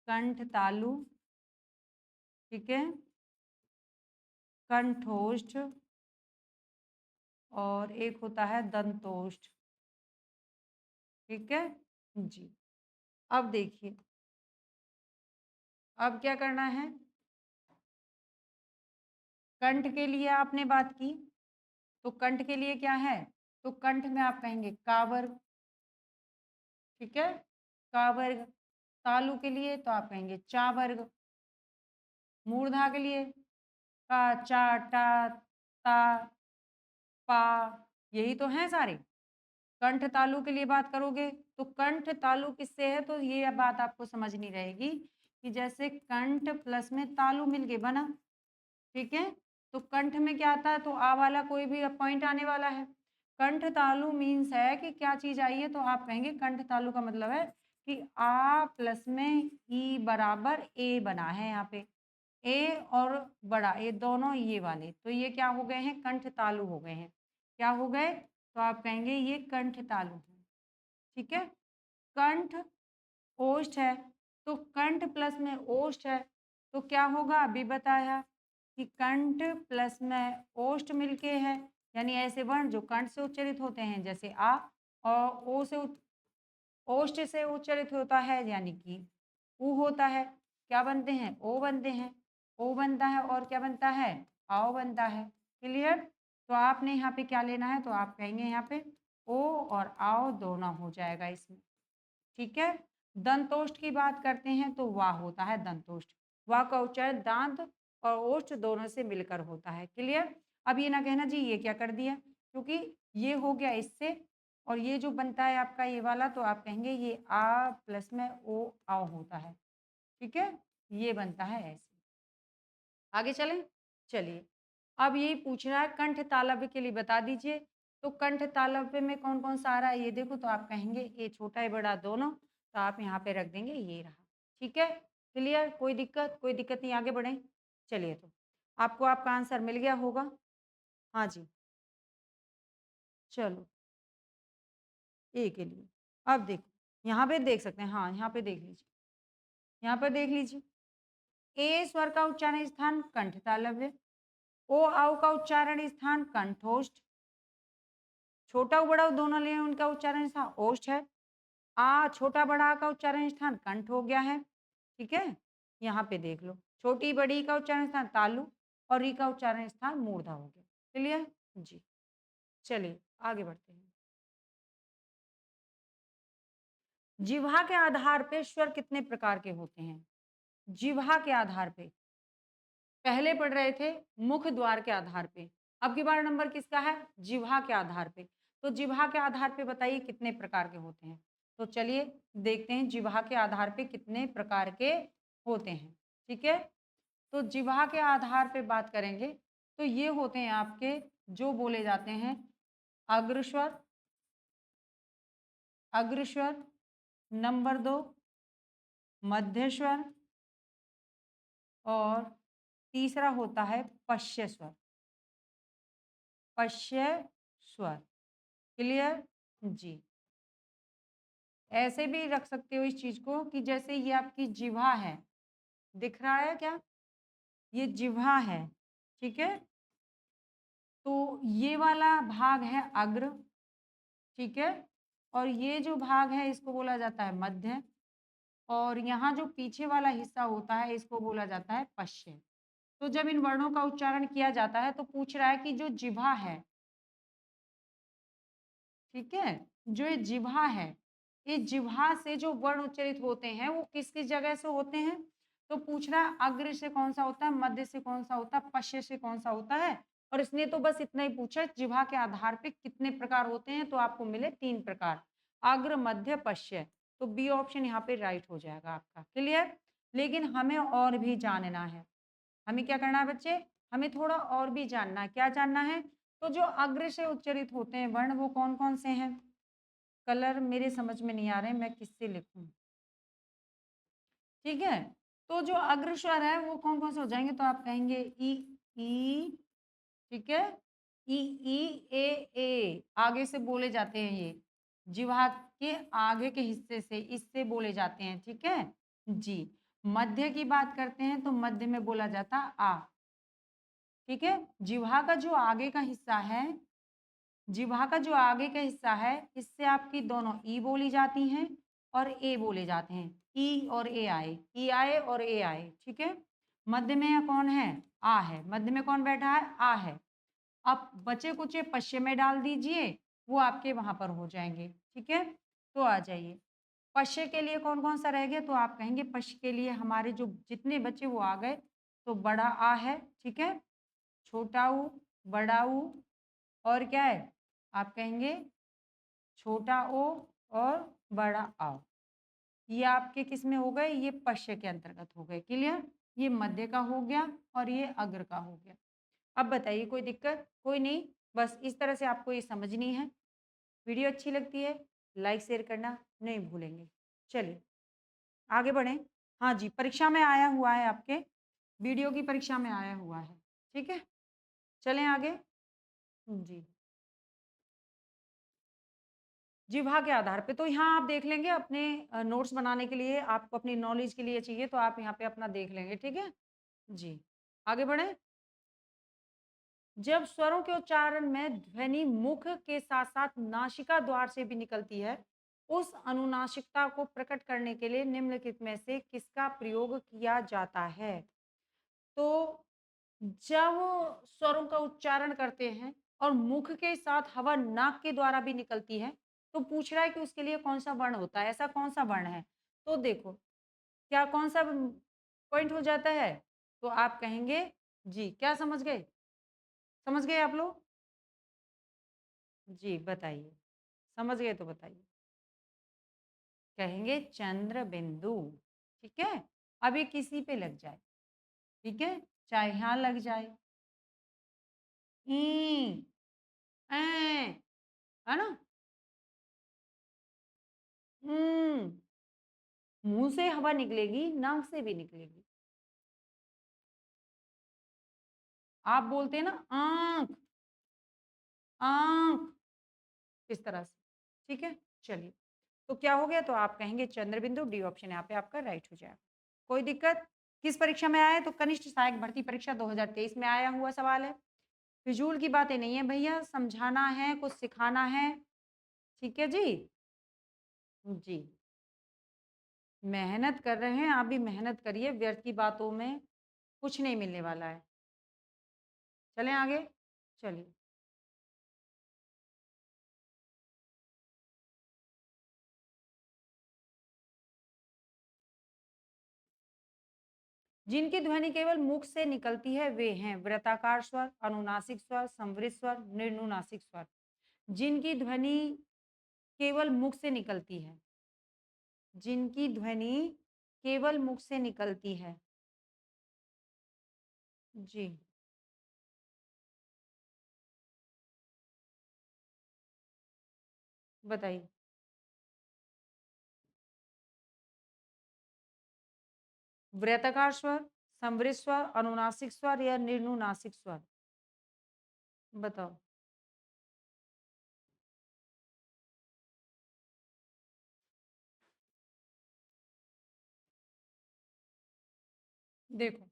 कंठ तालु, ठीक है, कंठोष्ठ, और एक होता है दंतोष्ठ, ठीक है जी। अब देखिए, अब क्या करना है, कंठ के लिए आपने बात की, तो कंठ के लिए क्या है, तो कंठ में आप कहेंगे का वर्ग, ठीक है, का वर्ग। तालु के लिए तो आप कहेंगे चा वर्ग। मूर्धा के लिए का, चा, टा, ता, पा, यही तो हैं सारे। कंठ तालु के लिए बात करोगे तो कंठ तालु किससे है, तो ये बात आपको समझनी रहेगी कि जैसे कंठ प्लस में तालु मिलके बना, ठीक है। तो कंठ में क्या आता है, तो आ वाला कोई भी पॉइंट आने वाला है। कंठ तालु मीन्स है कि क्या चीज आई है, तो आप कहेंगे कंठ तालु का मतलब है कि आ प्लस में ई बराबर ए बना है। यहाँ पे ए और बड़ा, ये दोनों ये वाले, तो ये क्या हो गए हैं, कंठ तालु हो गए हैं। क्या हो गए, तो आप कहेंगे ये कंठ तालु है, ठीक है। कंठ ओष्ठ है, तो कंठ प्लस में ओष्ठ है, तो क्या होगा, अभी बताया कि कंठ प्लस में ओष्ठ मिलके है, यानी ऐसे वर्ण जो कंठ से उच्चारित होते हैं जैसे आ, और ओ से ओष्ठ से उच्चारित होता है यानी कि ऊ होता है, क्या बनते हैं, ओ बनते हैं। ओ बनता है और क्या बनता है, आओ बनता है। क्लियर, तो आपने यहाँ पे क्या लेना है, तो आप कहेंगे यहाँ पे ओ और आओ दोनों हो जाएगा इसमें, ठीक है। दंतोष्ठ की बात करते हैं तो वाह होता है दंतोष्ठ। वाह का उच्चारण दांत और ओष्ठ दोनों से मिलकर होता है। क्लियर, अब ये ना कहना जी ये क्या कर दिया, क्योंकि ये हो गया इससे, और ये जो बनता है आपका ये वाला, तो आप कहेंगे ये आ प्लस में ओ आओ होता है, ठीक है। ये बनता है ऐसे। आगे चलें, चलिए। अब यही पूछ रहा है कंठ तालव्य के लिए बता दीजिए, तो कंठ तालव्य में कौन कौन सा आ रहा है ये देखो, तो आप कहेंगे ये छोटा है बड़ा दोनों, तो आप यहाँ पे रख देंगे ये रहा, ठीक है। क्लियर, कोई दिक्कत, कोई दिक्कत नहीं, आगे बढ़ें। चलिए, तो आपको आपका आंसर मिल गया होगा। हाँ जी, चलो ए के लिए अब देखो, यहाँ पे देख सकते हैं, हाँ यहाँ पे देख लीजिए, यहाँ पर देख लीजिए, ए स्वर का उच्चारण स्थान कंठ तालव्य, ओ आओ का उच्चारण स्थान कंठोष्ठ, छोटा बड़ा दोनों लिए उनका उच्चारण स्थान ओष्ठ है। आ छोटा बड़ा का उच्चारण स्थान कंठ हो गया है, ठीक है। यहाँ पे देख लो, छोटी बड़ी का उच्चारण स्थान तालु और री का उच्चारण स्थान मूर्धा हो गया। क्लियर जी, चलिए आगे बढ़ते हैं। जिह्वा के आधार पे स्वर कितने प्रकार के होते हैं, जिह्वा के आधार पे पहले पढ़ रहे थे मुख द्वार के आधार पे, अब की बार नंबर किसका है, जिह्वा के आधार पे। तो जिह्वा के आधार पे बताइए कितने प्रकार के होते हैं, तो चलिए देखते हैं जिह्वा के आधार पे कितने प्रकार के होते हैं, ठीक है। तो जिह्वा के आधार पे बात करेंगे तो ये होते हैं आपके जो बोले जाते हैं अग्रस्वर, अग्रस्वर, नंबर 2 मध्यस्वर, और तीसरा होता है पश्य स्वर, पश्य स्वर। क्लियर जी, ऐसे भी रख सकते हो इस चीज को कि जैसे ये आपकी जिह्वा है, दिख रहा है क्या, ये जिह्वा है, ठीक है। तो ये वाला भाग है अग्र, ठीक है, और ये जो भाग है इसको बोला जाता है मध्य, और यहाँ जो पीछे वाला हिस्सा होता है इसको बोला जाता है पश्चिम। तो जब इन वर्णों का उच्चारण किया जाता है तो पूछ रहा है कि जो जिह्वा है, ठीक है, जो ये जिह्वा है, ये जिह्वा से जो वर्ण उच्चारित होते हैं वो किस किस जगह से होते हैं, तो पूछ रहा है अग्र से कौन सा होता है, मध्य से कौन सा होता है, पश्य से कौन सा होता है। और इसने तो बस इतना ही पूछा जिह्वा के आधार पे कितने प्रकार होते हैं, तो आपको मिले 3 प्रकार, अग्र मध्य पश्य। तो बी ऑप्शन यहाँ पे राइट हो जाएगा आपका। क्लियर, लेकिन हमें और भी जानना है, हमें क्या करना है बच्चे, हमें थोड़ा और भी जानना है। क्या जानना है, तो जो अग्र से उच्चारित होते हैं वर्ण वो कौन कौन से हैं, कलर मेरे समझ में नहीं आ रहे, मैं किससे लिखूं? ठीक है, तो जो अग्र स्वर है वो कौन कौन से हो जाएंगे? तो आप कहेंगे ई, ठीक है, ई ई ए आगे से बोले जाते हैं ये, जिह्वा के आगे के हिस्से से, इससे बोले जाते हैं, ठीक है जी। मध्य की बात करते हैं तो मध्य में बोला जाता आ, ठीक है। जिह्वा का जो आगे का हिस्सा है, जिह्वा का जो आगे का हिस्सा है, इससे आपकी दोनों ई बोली जाती हैं और ए बोले जाते हैं। ई और ए आए, ई आए और ए आए, ठीक है। मध्य में कौन है? आ है। मध्य में कौन बैठा है? आ है। अब बचे कुचे पश्चिम में डाल दीजिए, वो आपके वहां पर हो जाएंगे, ठीक है। तो आ जाइए, पश्य के लिए कौन कौन सा रह गया? तो आप कहेंगे पश्य के लिए हमारे जो जितने बच्चे वो आ गए, तो बड़ा आ है, ठीक है, छोटा ऊ, बड़ा ऊ, और क्या है? आप कहेंगे छोटा ओ और बड़ा आ। ये आपके किस में हो गए? ये पश्य के अंतर्गत हो गए, क्लियर। ये मध्य का हो गया और ये अग्र का हो गया। अब बताइए कोई दिक्कत? कोई नहीं, बस इस तरह से आपको ये समझनी है। वीडियो अच्छी लगती है लाइक शेयर करना नहीं भूलेंगे। चलिए आगे बढ़ें। हाँ जी, परीक्षा में आया हुआ है, आपके वीडियो की परीक्षा में आया हुआ है, ठीक है। चलें आगे जी। जिह्वा के आधार पे तो यहाँ आप देख लेंगे अपने नोट्स बनाने के लिए, आपको अपनी नॉलेज के लिए चाहिए तो आप यहाँ पे अपना देख लेंगे, ठीक है जी। आगे बढ़े। जब स्वरों के उच्चारण में ध्वनि मुख के साथ साथ नासिका द्वार से भी निकलती है, उस अनुनासिकता को प्रकट करने के लिए निम्नलिखित में से किसका प्रयोग किया जाता है? तो जब स्वरों का उच्चारण करते हैं और मुख के साथ हवा नाक के द्वारा भी निकलती है, तो पूछ रहा है कि उसके लिए कौन सा वर्ण होता है, ऐसा कौन सा वर्ण है? तो देखो, क्या कौन सा पॉइंट हो जाता है? तो आप कहेंगे जी, क्या समझ गए? समझ गए आप लोग? जी, बताइए। समझ गए तो बताइए। कहेंगे चंद्र बिंदु, ठीक है? अब ये किसी पे लग जाए, ठीक है? चाहे यहाँ लग जाए, ई, ऐ, है ना? मुँह से हवा निकलेगी, नाक से भी निकलेगी। आप बोलते हैं ना आँख, आँख, इस तरह से, ठीक है? चलिए, तो क्या हो गया? तो आप कहेंगे चंद्र बिंदु, डी ऑप्शन यहाँ पे आपका राइट हो जाएगा। कोई दिक्कत? किस परीक्षा में आया है? तो कनिष्ठ सहायक भर्ती परीक्षा 2023 में आया हुआ सवाल है। फिजूल की बातें नहीं है भैया, समझाना है, कुछ सिखाना है, ठीक है जी? जी, मेहनत कर रहे हैं, आप भी मेहनत करिए, व्यर्थ की बातों में कुछ नहीं मिलने वाला है। चलें आगे? चलिए। जिनकी ध्वनि केवल मुख से निकलती है वे हैं वृत्ताकार स्वर, अनुनासिक स्वर, संवृत स्वर, निर्नुनासिक स्वर। जिनकी ध्वनि केवल मुख से निकलती है, जिनकी ध्वनि केवल मुख से निकलती है। जी, बताइए। वृत्ताकार स्वर, संवृत स्वर, अनुनासिक स्वर या निर्नुनासिक स्वर? बताओ। देखो,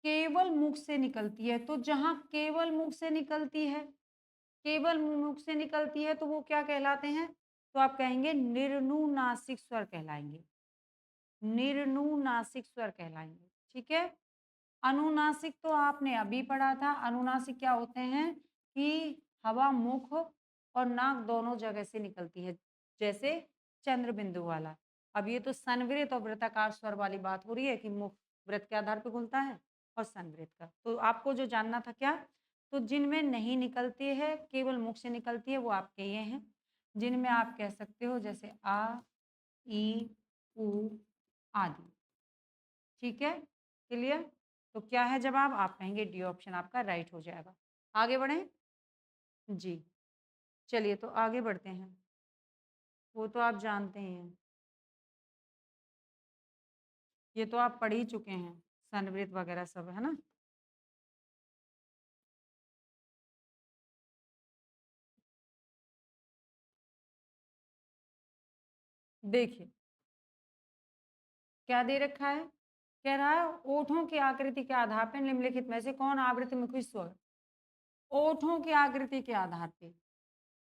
केवल मुख से निकलती है, तो जहां केवल मुख से निकलती है, केवल मुख से निकलती है तो वो क्या कहलाते हैं? तो आप कहेंगे निर्नुनासिक स्वर कहलाएंगे, निर्नुनासिक स्वर कहलाएंगे, ठीक है। अनुनासिक तो आपने अभी पढ़ा था, अनुनासिक क्या होते हैं कि हवा मुख और नाक दोनों जगह से निकलती है, जैसे चंद्र बिंदु वाला। अब ये तो संवृत और वृत्ताकार स्वर वाली बात हो रही है कि मुख वृत्त के आधार पर खुलता है और संवृत का। तो आपको जो जानना था क्या? तो जिनमें नहीं निकलती है, केवल मुख से निकलती है, वो आपके ये हैं, जिनमें आप कह सकते हो जैसे आ, ई, उ आदि, ठीक है, क्लियर। तो क्या है जवाब? आप कहेंगे डी ऑप्शन आपका राइट हो जाएगा। आगे बढ़ें जी। चलिए तो आगे बढ़ते हैं। वो तो आप जानते ही हैं। ये तो आप पढ़ ही चुके हैं, संवृत वगैरह सब, है ना? देखिए, क्या दे रखा है? कह रहा है ओठों की आकृति के आधार पर निम्नलिखित में से कौन आवृतमुखी स्वर? ओठों की आकृति के आधार पे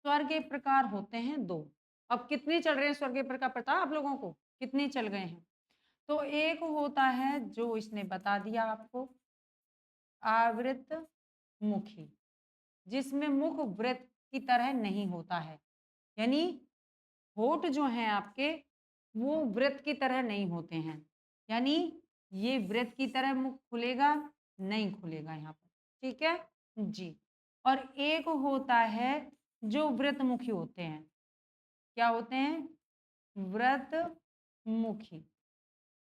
स्वर के प्रकार होते हैं 2। अब कितने चल रहे हैं स्वर के प्रकार, पता है आप लोगों को? कितने चल गए हैं? तो एक होता है जो इसने बता दिया आपको, आवृत मुखी, जिसमें मुख वृत्त की तरह नहीं होता है। यानी होठ जो हैं आपके, वो वृत्त की तरह नहीं होते हैं। यानी ये वृत्त की तरह मुख खुलेगा, नहीं खुलेगा यहाँ पर। ठीक है? जी। और एक होता है जो वृत्तमुखी होते हैं। क्या होते हैं? व्रतमुखी।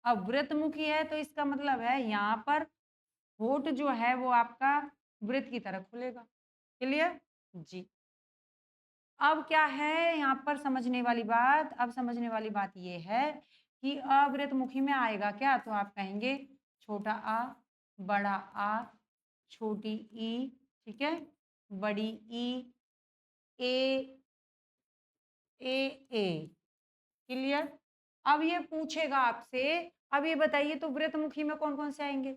अब व्रतमुखी है तो इसका मतलब है यहाँ पर होठ जो है वो आपका वृत्त की तरह खुलेगा। क्लियर? जी। अब क्या है यहाँ पर समझने वाली बात, अब समझने वाली बात ये है कि अवृतमुखी में आएगा क्या? तो आप कहेंगे छोटा आ, बड़ा आ, छोटी ई, ठीक है? बड़ी ई, ए, ए, ए। क्लियर? अब ये पूछेगा आपसे, अब ये बताइए तो वृतमुखी में कौन-कौन से आएँगे?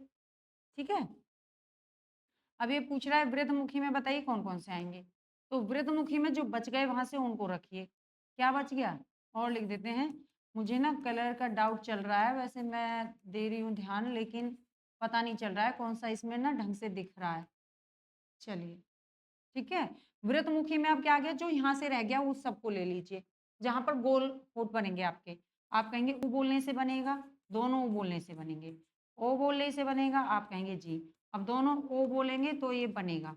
ठीक है? अब ये पूछ रहा है वृतमुखी में बताइए कौन-कौन से आएँगे? तो वृतमुखी में जो बच गए वहाँ से उनको रखिए। क्या बच गया? और लिख देते हैं। मुझे ना कलर का डाउट चल रहा है, वैसे मैं दे रही हूँ ध्यान, लेकिन पता नहीं चल रहा है कौन-सा इसमें ना ढंग से दिख रहा है। चलिए। ठीक है? वृत्तमुखी में अब क्या आ गया, जो यहाँ से रह गया उस सबको ले लीजिए, जहाँ पर गोल होठ बनेंगे आपके। आप कहेंगे उ बोलने से बनेगा, दोनों उ बोलने से बनेंगे। ओ बोलने से बनेगा, आप कहेंगे जी। अब दोनों ओ बोलेंगे तो ये बनेगा,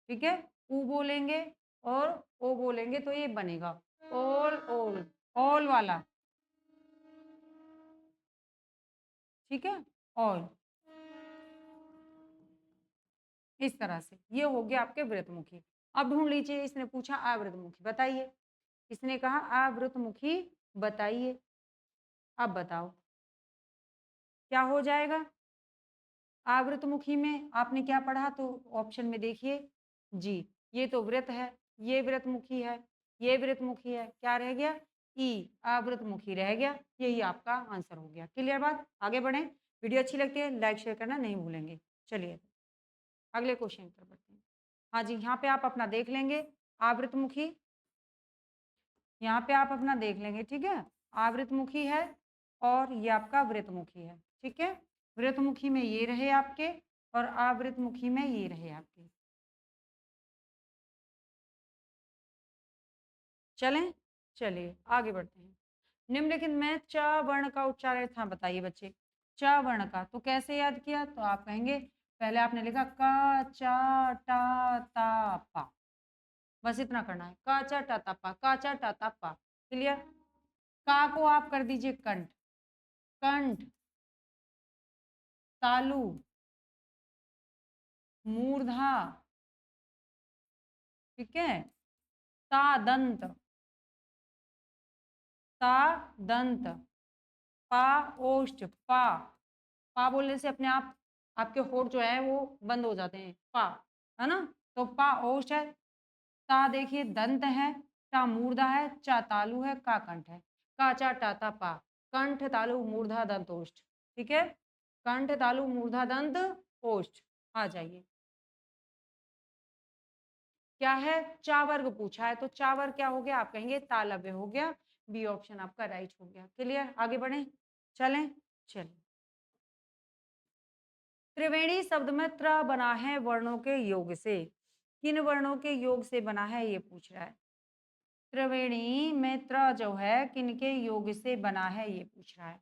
ठीक है? उ बोलेंगे और ओ बोलेंगे तो ये बनेगा। ओल, ओल, ऑल वाला, ठीक है? ऑल, इस तरह से। ये हो गया आपके वृत्तमुखी। अब ढूँढ लीजिए, इसने पूछा अवृतमुखी, बताइए। इसने कहा आवृतमुखी बताइए। अब बताओ क्या हो जाएगा? आवृतमुखी में आपने क्या पढ़ा? तो ऑप्शन में देखिए। जी, ये तो वृत्त है, ये वृत्तमुखी है, ये वृत्तमुखी है। क्या रह गया? ई, आवृतमुखी रह गया। यही आपका आंसर हो गया। क्लियर बात? आगे बढ़ें। वीडियो अच्छी लगती है लाइक शेयर करना नहीं भूलेंगे। चलिए अगले क्वेश्चन की तरफ बढ़ते हैं। हाँ जी, यहाँ पे आप अपना देख लेंगे आवृतमुखी, यहाँ पे आप अपना देख लेंगे, ठीक है? आवृतमुखी है और ये आपका वृत्तमुखी है, ठीक है? वृत्तमुखी में ये रहे आपके और आवृतमुखी में ये रहे आपके। चलें? चलिए आगे बढ़ते हैं। निम्नलिखित में च वर्ण का उच्चारण था, बताइए बच्चे। च वर्ण का तो कैसे याद किया? तो आप कहेंगे पहले आपने लिखा क, च, ट, त, प। बस इतना करना है। क, च, ट, त, प, क, च, ट, त, प। क्लियर? का को आप कर दीजिए कंठ, कंठ, तालु, मूर्धा, ठीक है? ता दंत, ता दंत, पा ओष्ठ, पा बोलने से अपने आप आपके होठ जो है वो बंद हो जाते हैं, पा, है ना? तो पा ओष्ठ है, ता देखिए दंत है, टा मूर्धा है, चा तालु है, का कंठ है। का चा टा ता पा, कंठ तालु मूर्धा दंत ओष्ठ, ठीक है? कंठ तालु मूर्धा दंत ओष्ठ। आ जाइए। क्या है? चावर्ग पूछा है, तो चावर्ग क्या हो गया? आप कहेंगे तालव्य हो गया। बी ऑप्शन आपका राइट हो गया। क्लियर? आगे बढ़ें? चलें? चलें। त्रिवेणी शब्द में त्र बना है वर्णों के योग से। किन वर्णों के योग से बना है ये पूछ रहा है। त्रिवेणी में त्र जो है किनके योग से बना है ये पूछ रहा है।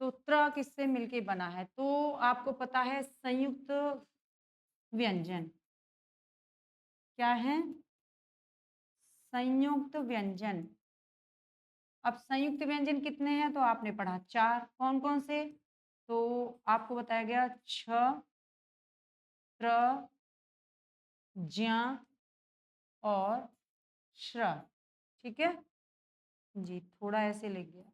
तो त्र किससे मिलके बना है? तो आपको पता है संयुक्त व्यंजन क्या है? संयुक्त व्यंजन। अब संयुक्त व्यंजन कितने हैं? तो आपने पढ़ा 4। कौन-कौन से? तो आपको बताया गया छ, त्र, ज्ञ और श्र। ठीक है जी, थोड़ा ऐसे लिख गया।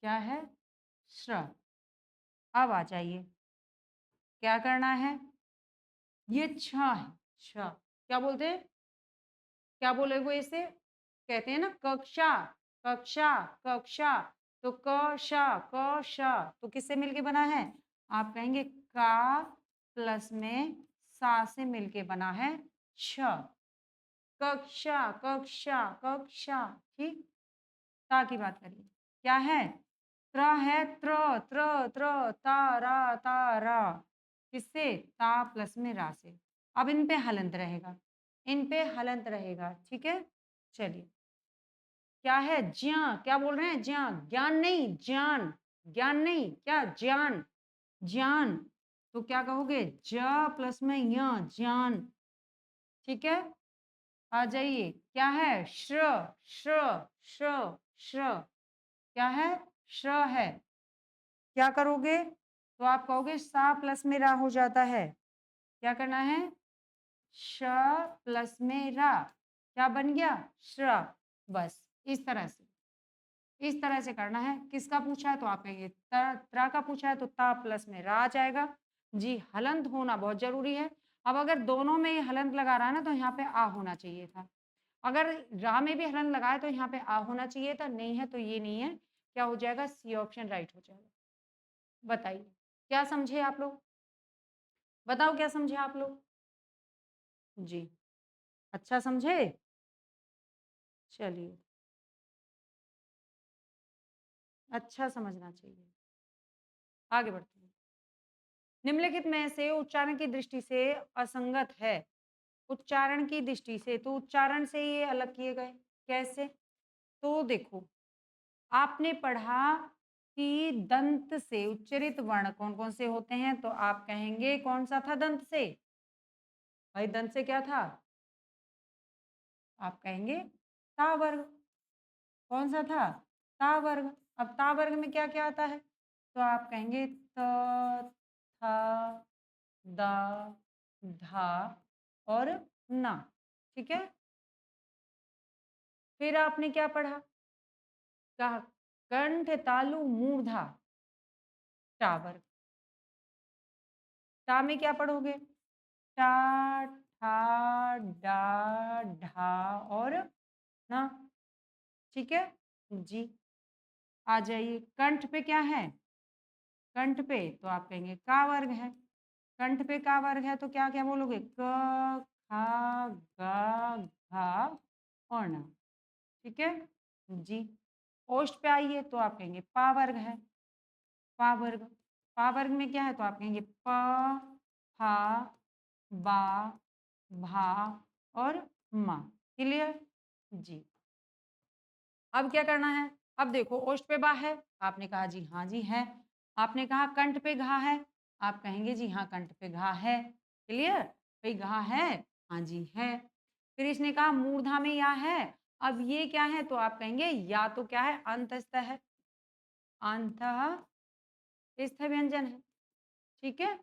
क्या है? श्र। अब आ जाइए, क्या करना है? ये छ है, छ। क्या बोलते हैं? क्या बोलेंगे इसे? कहते हैं ना कक्षा, कक्षा, कक्षा। तो क श, क श, तो किससे मिलके बना है? आप कहेंगे का प्लस में सा से मिलके बना है छ। कक्षा, कक्षा, कक्षा। ठीक, ता की बात करिए। क्या है? त्र है, त्र, त्र, त्र, ता, रा, ता, रा। किससे? ता प्लस में रा से। अब इन पे हलंत रहेगा, इन पे हलंत रहेगा। ठीक है, चलिए। क्या है? ज्ञा। क्या बोल रहे हैं? ज्ञा, ज्ञान नहीं, ज्ञान। ज्ञान नहीं, क्या? ज्ञान, ज्ञान। तो क्या कहोगे? ज प्लस में य, ज्ञान। ठीक है, आ जाइए। क्या है? श्र, श्र, श्र, श्र। क्या है? श्र है। क्या करोगे? तो आप कहोगे सा प्लस में रा हो जाता है। क्या करना है? श प्लस में रा। क्या बन गया? श्र। बस इस तरह से, इस तरह से करना है। किसका पूछा है तो आप कहेंगे त्रा का पूछा है तो ता प्लस में रा आ जाएगा। जी, हलंत होना बहुत जरूरी है। अब अगर दोनों में ये हलंत लगा रहा है ना तो यहाँ पे आ होना चाहिए था। अगर रा में भी हलंत लगाए तो यहाँ पे आ होना चाहिए था, नहीं है तो ये नहीं है। क्या हो जाएगा? सी ऑप्शन राइट हो जाएगा। बताइए, क्या समझे आप लोग? बताओ क्या समझे आप लोग? जी, अच्छा समझे? चलिए, अच्छा समझना चाहिए। आगे बढ़ते हैं। निम्नलिखित में से उच्चारण की दृष्टि से असंगत है। उच्चारण की दृष्टि से, तो उच्चारण से ये अलग किए गए। कैसे? तो देखो, आपने पढ़ा कि दंत से उच्चरित वर्ण कौन-कौन से होते हैं, तो आप कहेंगे कौन सा था दंत से? भाई दंत से क्या था? आप कहेंगे ता वर्ग। कौन सा था? ता वर्ग। अब ता वर्ग में क्या-क्या आता है? तो आप कहेंगे त, थ, द, धा और ना। ठीक है? फिर आपने क्या पढ़ा? कहा कंठ तालु मूर्धा टा वर्ग। टा में क्या पढ़ोगे? टा, ठा, डा, ढा और ना। ठीक है जी, आ जाइए। कंठ पे क्या है? कंठ पे तो आप कहेंगे का वर्ग है। कंठ पे का वर्ग है तो क्या क्या बोलोगे? क, खा, गा, घा और ना। ठीक है जी। ओष्ठ पे आइए तो आप कहेंगे पा वर्ग है। पा वर्ग, पा वर्ग में क्या है तो आप कहेंगे प, फा, बा, भा और मा। क्लियर जी। अब क्या करना है? अब देखो ओष्ठ पे बा है, आपने कहा जी हाँ जी है। आपने कहा कंठ पे घा है, आप कहेंगे जी हाँ कंठ पे घा है। क्लियर? भाई घा है, हाँ जी है। फिर इसने कहा मूर्धा में या है, अब ये क्या है तो आप कहेंगे या तो क्या है अंतस्थ है, अंतः स्थ व्यंजन है। ठीक है,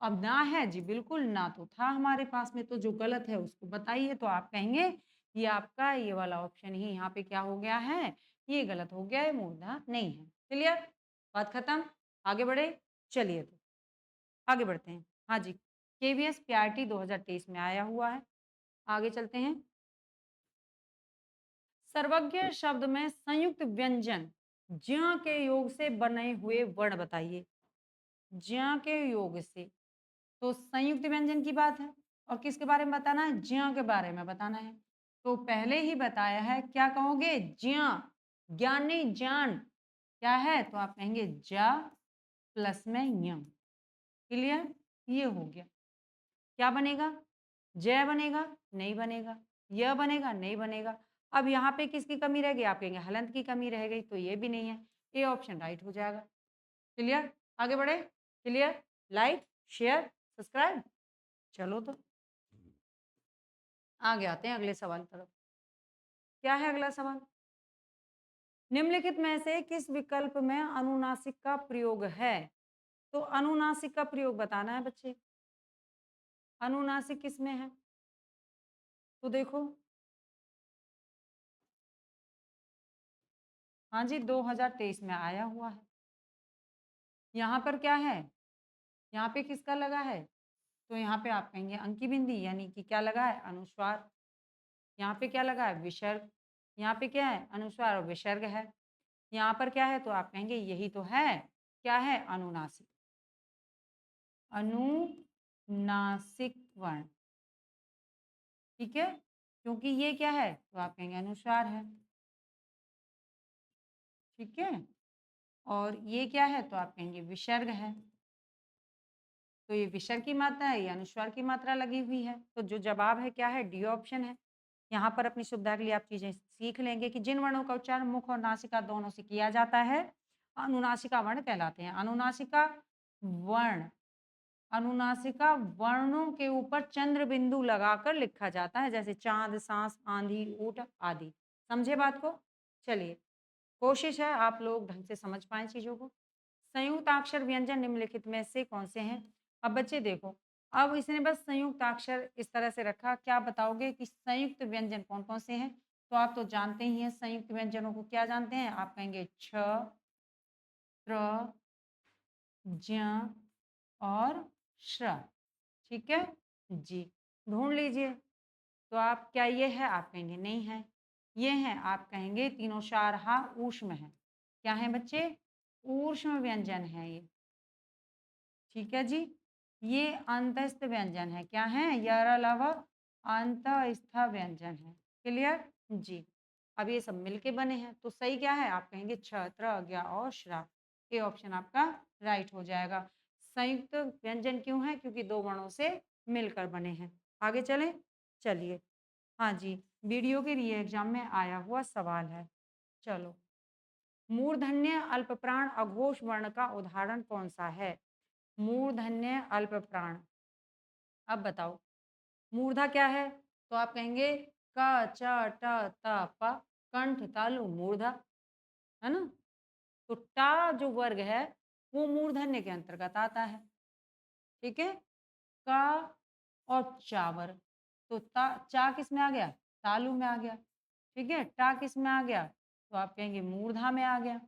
अब ना है जी, बिल्कुल ना तो था हमारे पास में, तो जो गलत है उसको बताइए। तो आप कहेंगे ये आपका ये वाला ऑप्शन ही यहाँ पे क्या हो गया है, ये गलत हो गया है, मूर्धा नहीं है। क्लियर? बात खत्म। आगे बढ़े, चलिए तो आगे बढ़ते हैं। हाँ जी, केवीएस पीआरटी 2023 में आया हुआ है। आगे चलते हैं। सर्वज्ञ शब्द में संयुक्त व्यंजन ज्ञ के योग से बने हुए वर्ण बताइए। ज्ञ के योग से, तो संयुक्त व्यंजन की बात है और किसके बारे में बताना है? ज्ञ के बारे में बताना है। तो पहले ही बताया है, क्या कहोगे? ज्ञ, ज्ञान नहीं ज्ञान। क्या है तो आप कहेंगे जा प्लस में य। क्लियर? ये हो गया। क्या बनेगा? जय बनेगा? नहीं बनेगा। य बनेगा? नहीं बनेगा। अब यहाँ पे किसकी कमी रह गई? आप कहेंगे हलंत की कमी रह गई, तो ये भी नहीं है। ये ऑप्शन राइट हो जाएगा। क्लियर? आगे बढ़े। क्लियर? Like, share, subscribe. चलो तो आगे आते हैं अगले सवाल की तरफ। क्या है अगला सवाल? निम्नलिखित में से किस विकल्प में अनुनासिक का प्रयोग है? तो अनुनासिक का प्रयोग बताना है बच्चे। अनुनासिक किस में है? तो देखो, हाँ जी, 2023 में आया हुआ है। यहाँ पर क्या है? यहाँ पे किसका लगा है? तो यहाँ पे आप कहेंगे अंकी बिंदी, यानी कि क्या लगा है? अनुस्वार। यहाँ पे क्या लगा है? विसर्ग। यहाँ पे क्या है? अनुस्वार और विसर्ग है। यहाँ पर क्या है? तो आप कहेंगे यही तो है। क्या है? अनुनासिक। अनुनासिक वर्ण। ठीक है? क्योंकि ये क्या है? तो आप कहेंगे अनुस्वार है। ठीक है? और ये क्या है? तो आप कहेंगे विसर्ग है। तो ये विसर्ग की मात्रा है, ये अनुस्वार की मात्रा लगी हुई है। तो जो जवाब है क्या है? डी ऑप्शन है। यहाँ पर अपनी सुविधा के लिए आप चीज़ें सीख लेंगे कि जिन वर्णों का उच्चारण मुख और नासिका दोनों से किया जाता है, अनुनासिका वर्ण कहलाते हैं। वर्ण अनुनासिका वर्णों के ऊपर चंद्र बिंदु लगाकर लिखा जाता है, जैसे चाँद, साँस, आँधी, ऊँट आदि। समझे बात को? चलिए, कोशिश है आप लोग ढंग से समझ पाएँ चीज़ों को। संयुक्ताक्षर व्यंजन निम्नलिखित में से कौन से हैं? अब बच्चे देखो, अब इसने बस संयुक्ताक्षर इस तरह से रखा, क्या बताओगे कि संयुक्त व्यंजन कौन-कौन से हैं? तो आप तो जानते ही हैं संयुक्त व्यंजनों को, क्या जानते हैं? आप कहेंगे छ, त्र, ज्ञ और श्र। ठीक है? जी, ढूँढ लीजिए। तो आप क्या ये है? आप कहेंगे नहीं है। ये हैं, आप कहेंगे तीनों शारहा ऊष्म है। क्या है बच्चे? ऊष्म व्यंजन है ये। ठीक है जी? ये अंतस्थ व्यंजन है। क्या है? यर अलावा अंतस्थ व्यंजन है। क्लियर? जी। अब ये सब मिलके बने हैं, तो सही क्या है? आप कहेंगे छ, त्र, ज्ञ और श्रा। ये ऑप्शन आपका राइट हो जाएगा। संयुक्त व्यंजन क्यों है? क्योंकि 2 वर्णों से मिलकर बने हैं। आगे चलें? चलिए। हाँ जी, वीडियो के लिए एग्ज़ाम में आया हुआ सवाल है। चलो, मूर्धन्य अल्पप्राण अघोष वर्ण का उदाहरण कौन-सा है? मूर्धन्य अल्पप्राण। अब बताओ, मूर्धा क्या है? तो आप कहेंगे क, च, ट, त, प, कंठ, तालु, मूर्धा, है ना? तो टा जो वर्ग है, वो मूर्धन्य के अंतर्गत आता है। ठीक है? का और चा वर्ग। तो ता चा किस में आ गया? तालु में आ गया। ठीक है? टा किस में आ गया? तो आप कहेंगे मूर्धा में आ गया।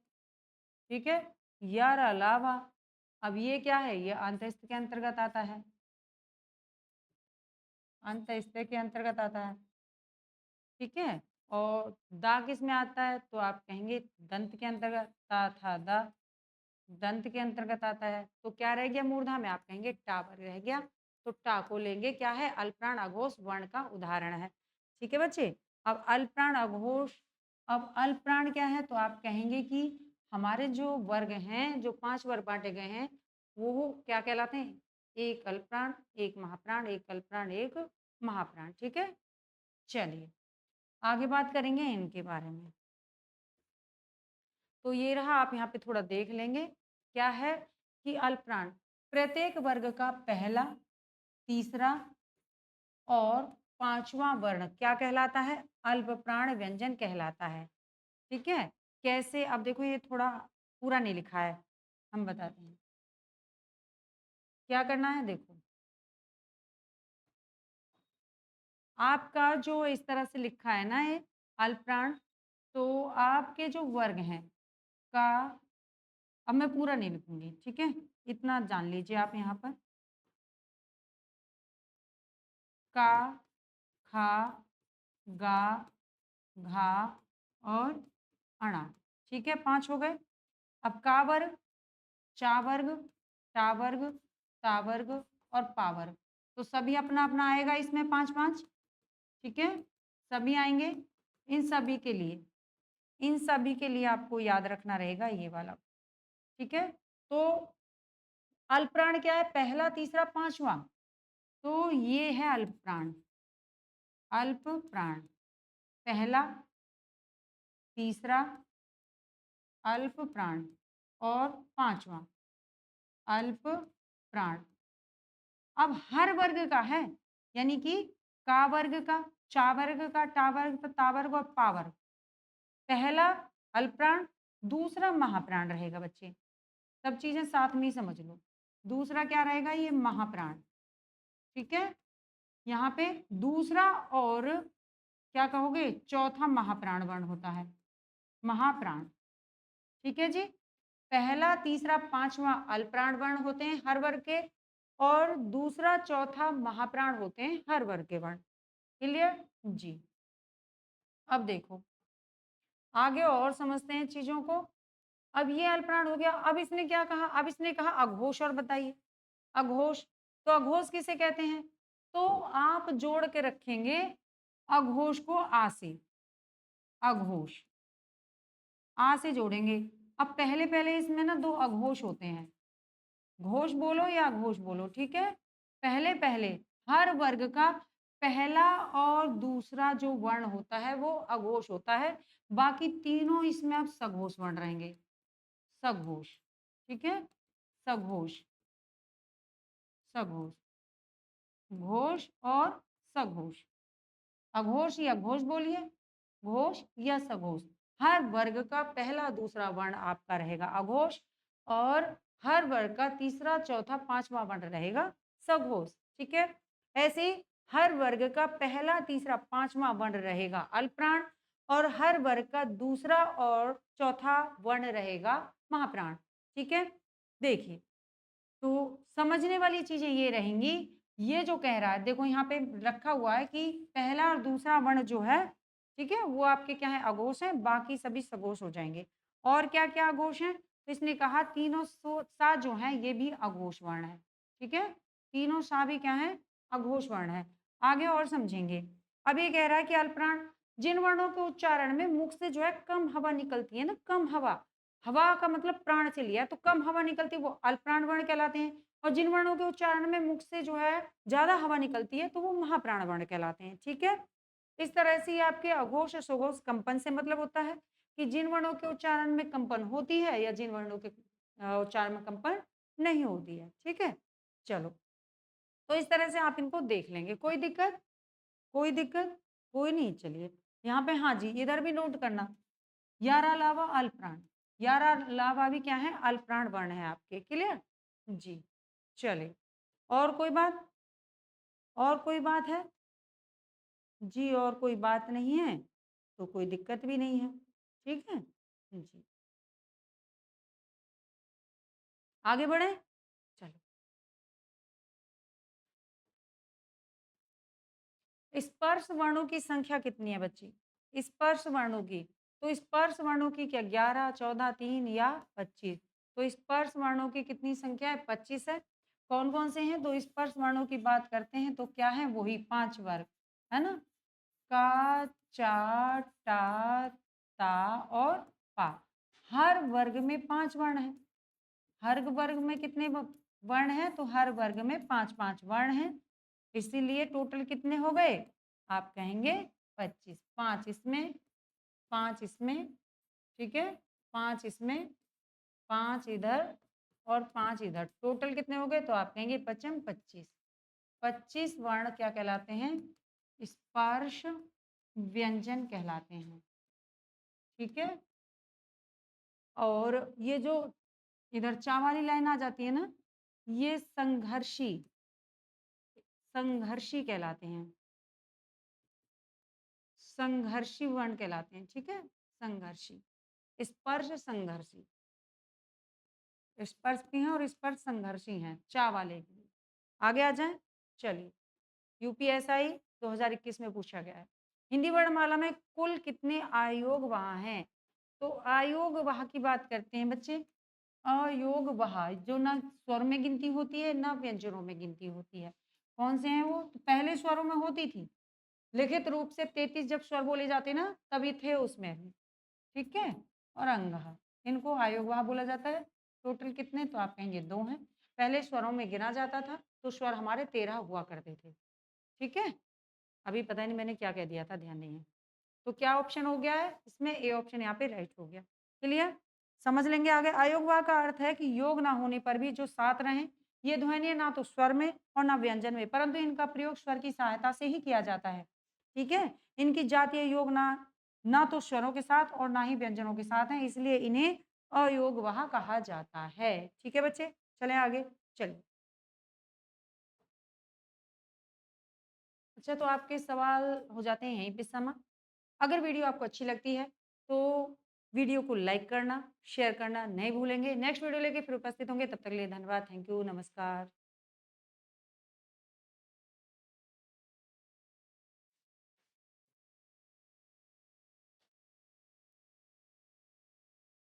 ठीक है? यार अलावा अब ये क्या है? ये अंतस्थ के अंतर्गत आता है। अंतस्थ के अंतर्गत आता है। ठीक है? और दा किस में आता है? तो आप कहेंगे दंत के अंतर्गत, ता, था, दा, दंत के अंतर्गत आता है। तो क्या रह गया मूर्धा में? आप कहेंगे टा वर्ग रह गया। तो टा को लेंगे, क्या है? अल्पप्राण अघोष वर्ण का उदाहरण है। ठीक है बच्चे? अब अल्पप्राण अघोष, अब अल्पप्राण क्या है? तो आप कहेंगे कि हमारे जो वर्ग हैं, जो 5 वर्ग बाँटे गए हैं, वो क्या कहलाते हैं? एक अल्पप्राण, एक महाप्राण, एक अल्पप्राण, एक महाप्राण। ठीक है? चलिए, आगे बात करेंगे इनके बारे में। तो ये रहा, आप यहाँ पे थोड़ा देख लेंगे। क्या है कि अल्पप्राण प्रत्येक वर्ग का पहला, तीसरा और 5वां वर्ण क्या कहलाता है? अल्पप्राण व्यंजन कहलाता है। ठीक है? कैसे? अब देखो, ये थोड़ा पूरा नहीं लिखा है, हम बताते हैं। क्या करना है देखो, आपका जो इस तरह से लिखा है ना ये अल्पप्राण, तो आपके जो वर्ग हैं का, अब मैं पूरा नहीं लिखूँगी, ठीक है? इतना जान लीजिए आप यहाँ पर। का, खा, गा, घा और अणा। ठीक है? 5 हो गए। अब का वर्ग, चा वर्ग, टा वर्ग, ता वर्ग और पा वर्ग। तो सभी अपना-अपना आएगा इसमें 5-5। ठीक है? सभी आएँगे। इन सभी के लिए, इन सभी के लिए आपको याद रखना रहेगा ये वाला। ठीक है? तो अल्पप्राण क्या है? पहला, तीसरा, 5वां। तो ये है अल्पप्राण। अल्पप्राण पहला, तीसरा अल्पप्राण और 5वां अल्पप्राण। अब हर वर्ग का है, यानी कि का वर्ग का, चा वर्ग का, टा वर्ग का, ता वर्ग और पा वर्ग। पहला अल्पप्राण, दूसरा महाप्राण रहेगा बच्चे। सब चीजें साथ में ही समझ लो। दूसरा क्या रहेगा? ये महाप्राण। ठीक है। यहाँ पे दूसरा और क्या कहोगे, चौथा महाप्राण वर्ण होता है, महाप्राण। ठीक है जी। पहला, तीसरा, पांचवा अल्पप्राण वर्ण होते हैं हर वर्ग के, और दूसरा, चौथा महाप्राण होते हैं हर वर्ग के वर्ण। क्लियर जी। अब देखो आगे और समझते हैं चीजों को। अब ये अल्पप्राण हो गया। अब इसने क्या कहा, अब इसने कहा अघोष, और बताइए अघोष। तो अघोष किसे कहते हैं, तो आप जोड़ के रखेंगे अघोष को आ से, अघोष आ से जोड़ेंगे। अब पहले पहले इसमें ना दो अघोष होते हैं, घोष बोलो या अघोष बोलो, ठीक है। पहले पहले हर वर्ग का पहला और दूसरा जो वर्ण होता है वो अघोष होता है, बाकी तीनों इसमें अब सघोष वर्ण रहेंगे, सघोष। ठीक है, सघोष, सघोष, घोष और सघोष। अघोष या घोष बोलिए, घोष या सघोष। हर वर्ग का पहला दूसरा वर्ण आपका रहेगा अघोष, और हर वर्ग का तीसरा चौथा पांचवा वर्ण रहेगा सघोष। ठीक है। ऐसे ही हर वर्ग का पहला तीसरा पांचवा वर्ण रहेगा अल्पप्राण, और हर वर्ग का दूसरा और चौथा वर्ण रहेगा महाप्राण। ठीक है। देखिए, तो समझने वाली चीजें ये रहेंगी। ये जो कह रहा है, देखो यहाँ पे रखा हुआ है कि पहला और दूसरा वर्ण जो है, ठीक है, वो आपके क्या है, अघोष है, बाकी सभी सघोष हो जाएंगे। और क्या क्या अघोष है, तो इसने कहा तीनों सा जो है ये भी अघोष वर्ण है। ठीक है, तीनों सा भी क्या है, अघोष वर्ण है। आगे और समझेंगे। अब ये कह रहा है कि अल्पप्राण, जिन वर्णों के उच्चारण में मुख से जो है कम हवा निकलती है ना, कम हवा, हवा का मतलब प्राण से लिया, तो कम हवा निकलती है वो अल्पप्राण वर्ण कहलाते हैं। और जिन वर्णों के उच्चारण में मुख से जो है ज्यादा हवा निकलती है तो वो महाप्राण वर्ण कहलाते हैं। ठीक है। इस तरह से आपके अघोष और सघोष कंपन से मतलब होता है कि जिन वर्णों के उच्चारण में कंपन होती है या जिन वर्णों के उच्चारण में कंपन नहीं होती है। ठीक है। चलो, तो इस तरह से आप इनको देख लेंगे। कोई दिक्कत, कोई दिक्कत, कोई नहीं। चलिए यहाँ पे, हाँ जी, इधर भी नोट करना, यारा लावा अल्पप्राण, यारा लावा भी क्या है, अल्पप्राण वर्ण है आपके। क्लियर जी। चलिए, और कोई बात, और कोई बात है जी, और कोई बात नहीं है तो कोई दिक्कत भी नहीं है। ठीक है जी, आगे बढ़े। चलो, स्पर्श वर्णों की संख्या कितनी है बच्ची, स्पर्श वर्णों की, तो स्पर्श वर्णों की क्या 11, 14, 3 या 25। तो स्पर्श वर्णों की कितनी संख्या है, 25 है। कौन कौन से हैं, तो स्पर्श वर्णों की बात करते हैं तो क्या है, वही 5 वर्ग है ना, का, चा, टा, ता और पा। हर वर्ग में 5 वर्ण है। हर वर्ग में कितने वर्ण हैं, तो हर वर्ग में 5 5 वर्ण हैं। इसीलिए टोटल कितने हो गए, आप कहेंगे 25। 5 इसमें, 5 इसमें, ठीक है, 5 इसमें, 5 इधर और 5 इधर, टोटल कितने हो गए, तो आप कहेंगे 25 25। 25 वर्ण क्या कहलाते हैं, स्पर्श व्यंजन कहलाते हैं। ठीक है। और ये जो इधर चा वाली लाइन आ जाती है ना, ये संघर्षी, संघर्षी कहलाते हैं, संघर्षी वर्ण कहलाते हैं। ठीक है, संघर्षी, स्पर्श संघर्षी, स्पर्श भी हैं और स्पर्श संघर्षी हैं, चा वाले भी। आगे आ जाए। चलिए, यूपीएसआई 2021 में पूछा गया है, हिंदी वर्णमाला में कुल कितने आयोग वहाँ हैं। तो आयोग वहाँ की बात करते हैं बच्चे, अयोग वहा जो ना स्वर में गिनती होती है ना व्यंजनों में गिनती होती है। कौन से हैं वो, तो पहले स्वरों में होती थी, लिखित रूप से 33 जब स्वर बोले जाते ना तभी थे उसमें भी। ठीक है, और अंगह, इनको आयोगवाह बोला जाता है। टोटल कितने, तो आप कहेंगे 2 हैं। पहले स्वरों में गिना जाता था तो स्वर हमारे 13 हुआ करते थे। ठीक है, अभी पता नहीं मैंने क्या कह दिया था, ध्यान नहीं है। तो क्या ऑप्शन हो गया है इसमें, ए ऑप्शन यहाँ पे राइट हो गया। क्लियर, समझ लेंगे आगे। अयोगवा का अर्थ है कि योग ना होने पर भी जो साथ रहें। ये ध्वनि ना तो स्वर में और ना व्यंजन में, परंतु इनका प्रयोग स्वर की सहायता से ही किया जाता है। ठीक है, इनकी जातीय योग ना ना तो स्वरों के साथ और ना ही व्यंजनों के साथ है, इसलिए इन्हें अयोगवाह कहा जाता है। ठीक है बच्चे, चलें आगे। चलिए, अच्छा, तो आपके सवाल हो जाते हैं यहीं पे समाप्त। अगर वीडियो आपको अच्छी लगती है, तो वीडियो को लाइक करना, शेयर करना नहीं भूलेंगे। नेक्स्ट वीडियो लेके फिर उपस्थित होंगे, तब तक के लिए धन्यवाद, थैंक यू, नमस्कार।